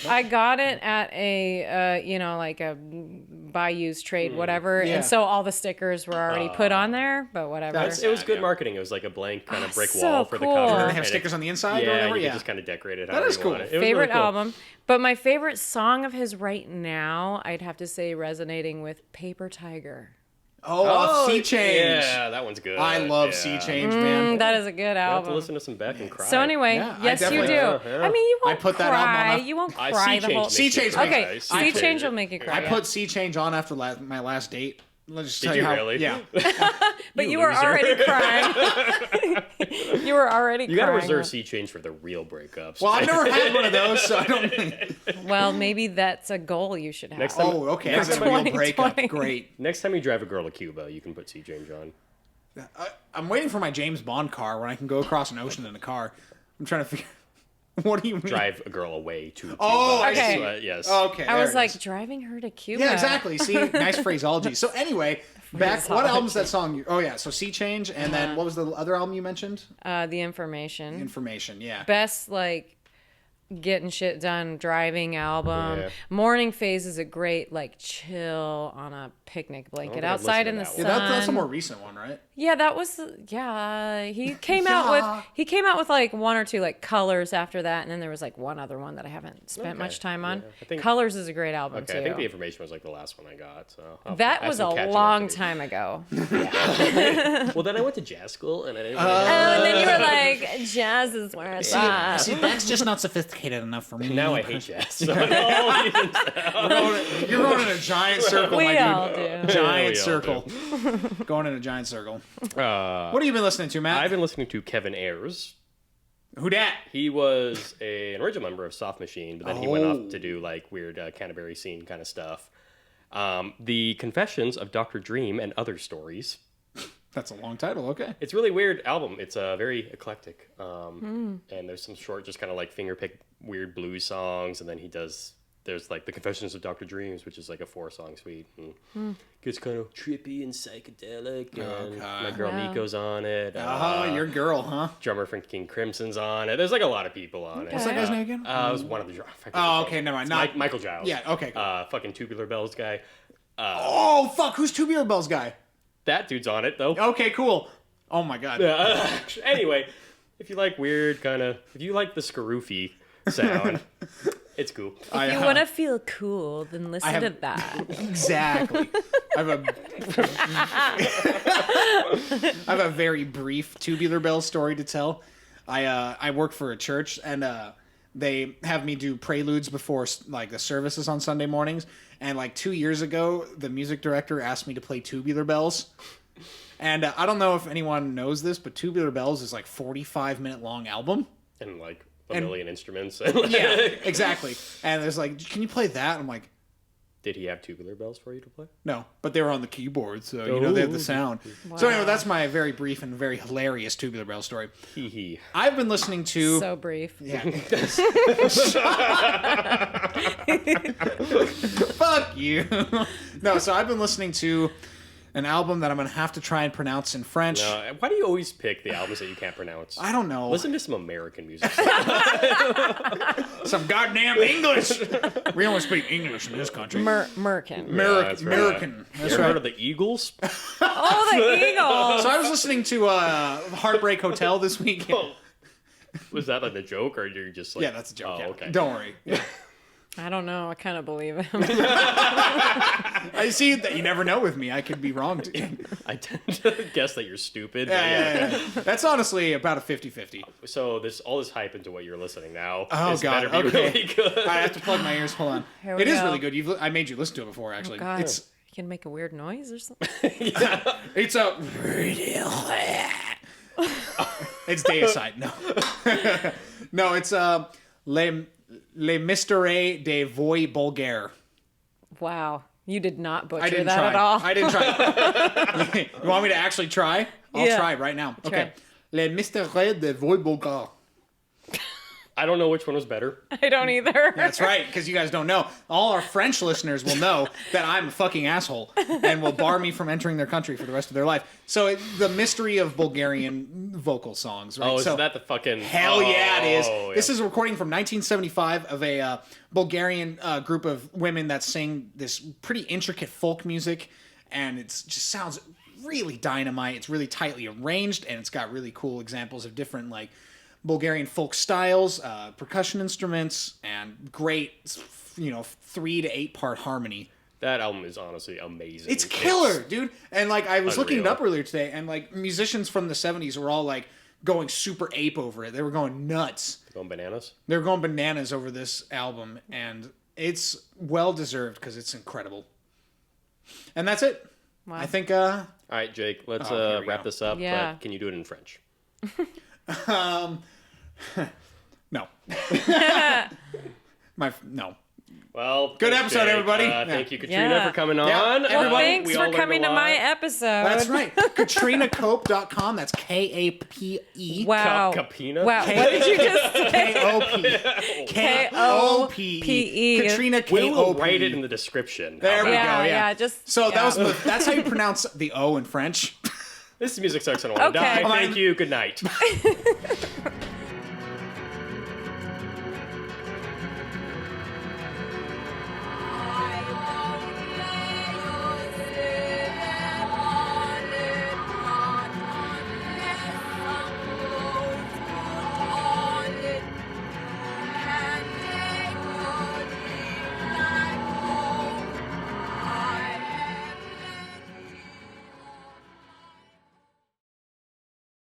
Speaker 1: I got it at a like a buy used trade whatever,
Speaker 3: Yeah.
Speaker 1: and so all the stickers were already put on there. But whatever.
Speaker 3: That's-
Speaker 2: It was good
Speaker 3: yeah.
Speaker 2: marketing. It was like a blank kind of brick
Speaker 1: so
Speaker 2: wall for the
Speaker 1: cool.
Speaker 2: cover.
Speaker 1: And
Speaker 3: they
Speaker 1: they
Speaker 3: have
Speaker 2: it-
Speaker 3: stickers on the inside or
Speaker 2: Yeah,
Speaker 3: whatever?
Speaker 2: you
Speaker 3: Yeah.
Speaker 2: could just kind of decorate it
Speaker 3: That
Speaker 2: however
Speaker 3: is
Speaker 2: you
Speaker 3: cool.
Speaker 2: want it. It was
Speaker 1: Favorite
Speaker 2: really cool.
Speaker 1: album. But my favorite song of his right now, I'd have to say, resonating with Paper Tiger.
Speaker 3: Oh, Sea Change.
Speaker 2: Yeah, that one's good.
Speaker 3: I love
Speaker 2: yeah.
Speaker 3: Sea Change, man.
Speaker 1: That is a good
Speaker 2: I have to
Speaker 1: album.
Speaker 2: listen to some Beck and cry.
Speaker 1: So anyway,
Speaker 3: Yeah, I
Speaker 1: yes, you do.
Speaker 3: definitely-
Speaker 2: Yeah.
Speaker 1: I mean, you
Speaker 3: I
Speaker 1: won't
Speaker 3: put
Speaker 1: cry.
Speaker 3: that album on the-
Speaker 1: You won't
Speaker 2: I
Speaker 1: cry
Speaker 2: Sea
Speaker 1: the
Speaker 2: Change
Speaker 1: whole.
Speaker 2: makes
Speaker 3: Sea
Speaker 2: me
Speaker 3: Change
Speaker 2: cry.
Speaker 1: Okay,
Speaker 2: Sea
Speaker 1: Sea
Speaker 2: Change.
Speaker 1: Change will make you cry.
Speaker 3: I
Speaker 1: yeah.
Speaker 3: put Sea Change on after my last date. Let's just
Speaker 2: Did
Speaker 3: tell
Speaker 2: you
Speaker 3: how,
Speaker 2: really?
Speaker 3: Yeah.
Speaker 1: But you
Speaker 2: You
Speaker 1: were
Speaker 2: loser.
Speaker 1: already crying. You were already
Speaker 2: You
Speaker 1: crying.
Speaker 2: gotta reserve Sea Change for the real breakups.
Speaker 3: Well, I've never had one of those, so I don't.
Speaker 1: Well, maybe that's a goal you should have.
Speaker 2: Next time-
Speaker 3: Oh, okay.
Speaker 2: Next
Speaker 3: That's a
Speaker 2: time-
Speaker 3: real breakup.
Speaker 1: 2020.
Speaker 3: Great.
Speaker 2: Next time you drive a girl to Cuba, you can put Sea Change on.
Speaker 3: I'm waiting for my James Bond car when I can go across an ocean in a car. I'm trying to figure. What do you mean?
Speaker 2: Drive a girl away to Cuba.
Speaker 3: Oh, I
Speaker 1: Okay.
Speaker 3: see.
Speaker 2: Yes.
Speaker 3: Okay.
Speaker 1: I
Speaker 3: there
Speaker 1: was
Speaker 3: it
Speaker 1: like
Speaker 3: is.
Speaker 1: driving her to Cuba.
Speaker 3: Yeah, exactly. See, nice phraseology. So anyway, back. What album's that song? Oh yeah. So Sea Change, and then what was the other album you mentioned?
Speaker 1: The Information.
Speaker 3: Information. Yeah.
Speaker 1: Best like getting shit done driving album.
Speaker 2: Yeah.
Speaker 1: Morning Phase is a great like chill on a picnic blanket
Speaker 2: think I've
Speaker 1: outside in the
Speaker 2: listened to
Speaker 1: sun.
Speaker 2: that
Speaker 3: Yeah, that's a more recent one, right?
Speaker 1: Yeah, that was he came out with like one or two like Colors after that, and then there was like one other one that I haven't spent much time on.
Speaker 2: Yeah, I think-
Speaker 1: Colors is a great album
Speaker 2: Okay,
Speaker 1: too.
Speaker 2: I think the Information was like the last one I got. So
Speaker 1: That
Speaker 2: I have
Speaker 1: was
Speaker 2: some
Speaker 1: a
Speaker 2: catching up
Speaker 1: long
Speaker 2: to do.
Speaker 1: time ago.
Speaker 2: Well, then I went to jazz school, and I didn't.
Speaker 1: Oh, and then you were like, jazz is where it's at.
Speaker 3: See, that's just not sophisticated enough for me.
Speaker 2: Now I hate jazz. So
Speaker 3: You're going in a giant circle,
Speaker 1: We
Speaker 3: my
Speaker 1: all
Speaker 3: dude.
Speaker 1: do.
Speaker 3: Giant
Speaker 2: We all
Speaker 3: circle. Going in a giant circle. What have you been listening to, Matt?
Speaker 2: I've been listening to Kevin Ayers.
Speaker 3: Who dat?
Speaker 2: He was an original member of Soft Machine, but then he went off to do like weird Canterbury scene kind of stuff. The Confessions of Dr. Dream and Other Stories.
Speaker 3: That's a long title. Okay.
Speaker 2: It's a really weird album. It's very eclectic. And there's some short, just kind of like fingerpick weird blues songs. And then there's like The Confessions of Dr. Dreams, which is like a 4-song suite. And gets kind of trippy and psychedelic. And my girl
Speaker 1: Wow.
Speaker 2: Miko's on it.
Speaker 3: Your girl, huh?
Speaker 2: Drummer from King Crimson's on it. There's like a lot of people on it.
Speaker 3: What's that guy's name again?
Speaker 2: It was one of the drummers.
Speaker 3: Oh, okay, never mind. Not
Speaker 2: Michael Giles.
Speaker 3: Yeah, okay, cool.
Speaker 2: Fucking Tubular Bells guy.
Speaker 3: Oh fuck! Who's Tubular Bells guy?
Speaker 2: That dude's on it though.
Speaker 3: Okay, cool. Oh my god.
Speaker 2: Anyway, if you like weird if you like the Skaroofy sound, it's cool.
Speaker 1: If you want to feel cool, then listen
Speaker 3: have-
Speaker 1: to that.
Speaker 3: Exactly. I have a very brief Tubular Bells story to tell. I work for a church, and they have me do preludes before like the services on Sunday mornings. And like 2 years ago, the music director asked me to play Tubular Bells. And I don't know if anyone knows this, but Tubular Bells is like 45-minute long album.
Speaker 2: And like a million instruments.
Speaker 3: Yeah, exactly. And there's like, can you play that? I'm like,
Speaker 2: Did he have tubular bells for you to play?
Speaker 3: No, but they were on the keyboard, so you know they have the sound.
Speaker 1: Wow.
Speaker 3: So anyway, that's my very brief and very hilarious tubular bell story.
Speaker 2: Hee hee.
Speaker 3: I've been listening to
Speaker 1: So brief.
Speaker 3: yeah. Fuck you. No, so I've been listening to an album that I'm gonna have to try and pronounce in French.
Speaker 2: Why do you always pick the albums that you can't pronounce?
Speaker 3: I don't know.
Speaker 2: Listen to some American music.
Speaker 3: Some goddamn English. We only speak English in this country.
Speaker 1: Merkin.
Speaker 2: that's right.
Speaker 3: American.
Speaker 2: You
Speaker 3: That's
Speaker 2: ever
Speaker 3: right.
Speaker 2: heard of the Eagles?
Speaker 1: Oh, the Eagles.
Speaker 3: So I was listening to Heartbreak Hotel this week.
Speaker 2: Was that like a joke, or you're just like?
Speaker 3: Yeah, that's a joke.
Speaker 2: Oh,
Speaker 3: yeah.
Speaker 2: okay.
Speaker 3: Don't worry. Yeah.
Speaker 1: I don't know. I kind of believe him.
Speaker 3: I see that you never know with me. I could be wrong.
Speaker 2: I tend to guess that you're stupid. But
Speaker 3: Yeah. That's honestly about a 50-50.
Speaker 2: So all this hype into what you're listening now.
Speaker 3: Oh,
Speaker 2: is
Speaker 3: God.
Speaker 2: better be
Speaker 3: Okay.
Speaker 2: really good.
Speaker 3: I have to plug my ears. Hold on.
Speaker 1: Here we
Speaker 3: It is
Speaker 1: go.
Speaker 3: really good. I made you listen to it before, actually.
Speaker 1: God.
Speaker 3: It's
Speaker 1: You can make a weird noise or something.
Speaker 3: it's a it's Deicide. No. No, it's Les Mystères des Voix Bulgaires.
Speaker 1: Wow. You did not
Speaker 3: I
Speaker 1: butcher
Speaker 3: didn't
Speaker 1: that
Speaker 3: try.
Speaker 1: at all.
Speaker 3: I didn't try. You want me to actually try? I'll
Speaker 1: Yeah.
Speaker 3: try right now.
Speaker 1: Try.
Speaker 3: Okay. Les Mystères des Voix Bulgaires.
Speaker 2: I don't know which one was better.
Speaker 1: I don't either.
Speaker 3: That's right, because you guys don't know. All our French listeners will know that I'm a fucking asshole and will bar me from entering their country for the rest of their life. So the mystery of Bulgarian vocal songs, right?
Speaker 2: Oh, is
Speaker 3: so,
Speaker 2: that the fucking?
Speaker 3: Hell yeah, it is.
Speaker 2: Oh, yeah.
Speaker 3: This is a recording from 1975 of a Bulgarian group of women that sing this pretty intricate folk music, and it just sounds really dynamite. It's really tightly arranged, and it's got really cool examples of different like Bulgarian folk styles, percussion instruments, and great, 3 to 8 part harmony.
Speaker 2: That album is honestly amazing.
Speaker 3: It's killer, dude. And like I was looking it
Speaker 2: unreal.
Speaker 3: up earlier today, and like musicians from the 70s were all like going super ape over it. They were going nuts.
Speaker 2: Going bananas.
Speaker 3: They were going bananas over this album, and it's well deserved because it's incredible. And that's it.
Speaker 1: Wow.
Speaker 3: I think.
Speaker 2: All right, Jake. Let's
Speaker 3: here we
Speaker 2: wrap
Speaker 3: go.
Speaker 2: this up.
Speaker 1: Yeah.
Speaker 2: But can you do it in French?
Speaker 3: No. No.
Speaker 2: Well,
Speaker 3: Good
Speaker 2: thanks,
Speaker 3: episode,
Speaker 2: Jake.
Speaker 3: everybody.
Speaker 2: Thank you, Katrina,
Speaker 1: Yeah.
Speaker 2: for coming
Speaker 3: Yeah.
Speaker 2: on.
Speaker 3: Well,
Speaker 1: Well,
Speaker 3: Everybody,
Speaker 1: thanks for coming to my episode.
Speaker 3: That's right. KatrinaKope.com. That's KAPE.
Speaker 1: Wow.
Speaker 2: Kapina?
Speaker 1: Wow. What did you just say?
Speaker 3: K-O-P.
Speaker 1: K-O-P-E.
Speaker 3: Katrina
Speaker 2: We will
Speaker 3: Kope.
Speaker 2: write it in the description.
Speaker 3: There we go.
Speaker 1: Yeah,
Speaker 3: Yeah.
Speaker 1: yeah, just-
Speaker 3: so
Speaker 1: yeah.
Speaker 3: that's how you pronounce the O in French.
Speaker 2: This is Music Sucks and I Want to
Speaker 1: Okay.
Speaker 2: Die. Thank you. Good night.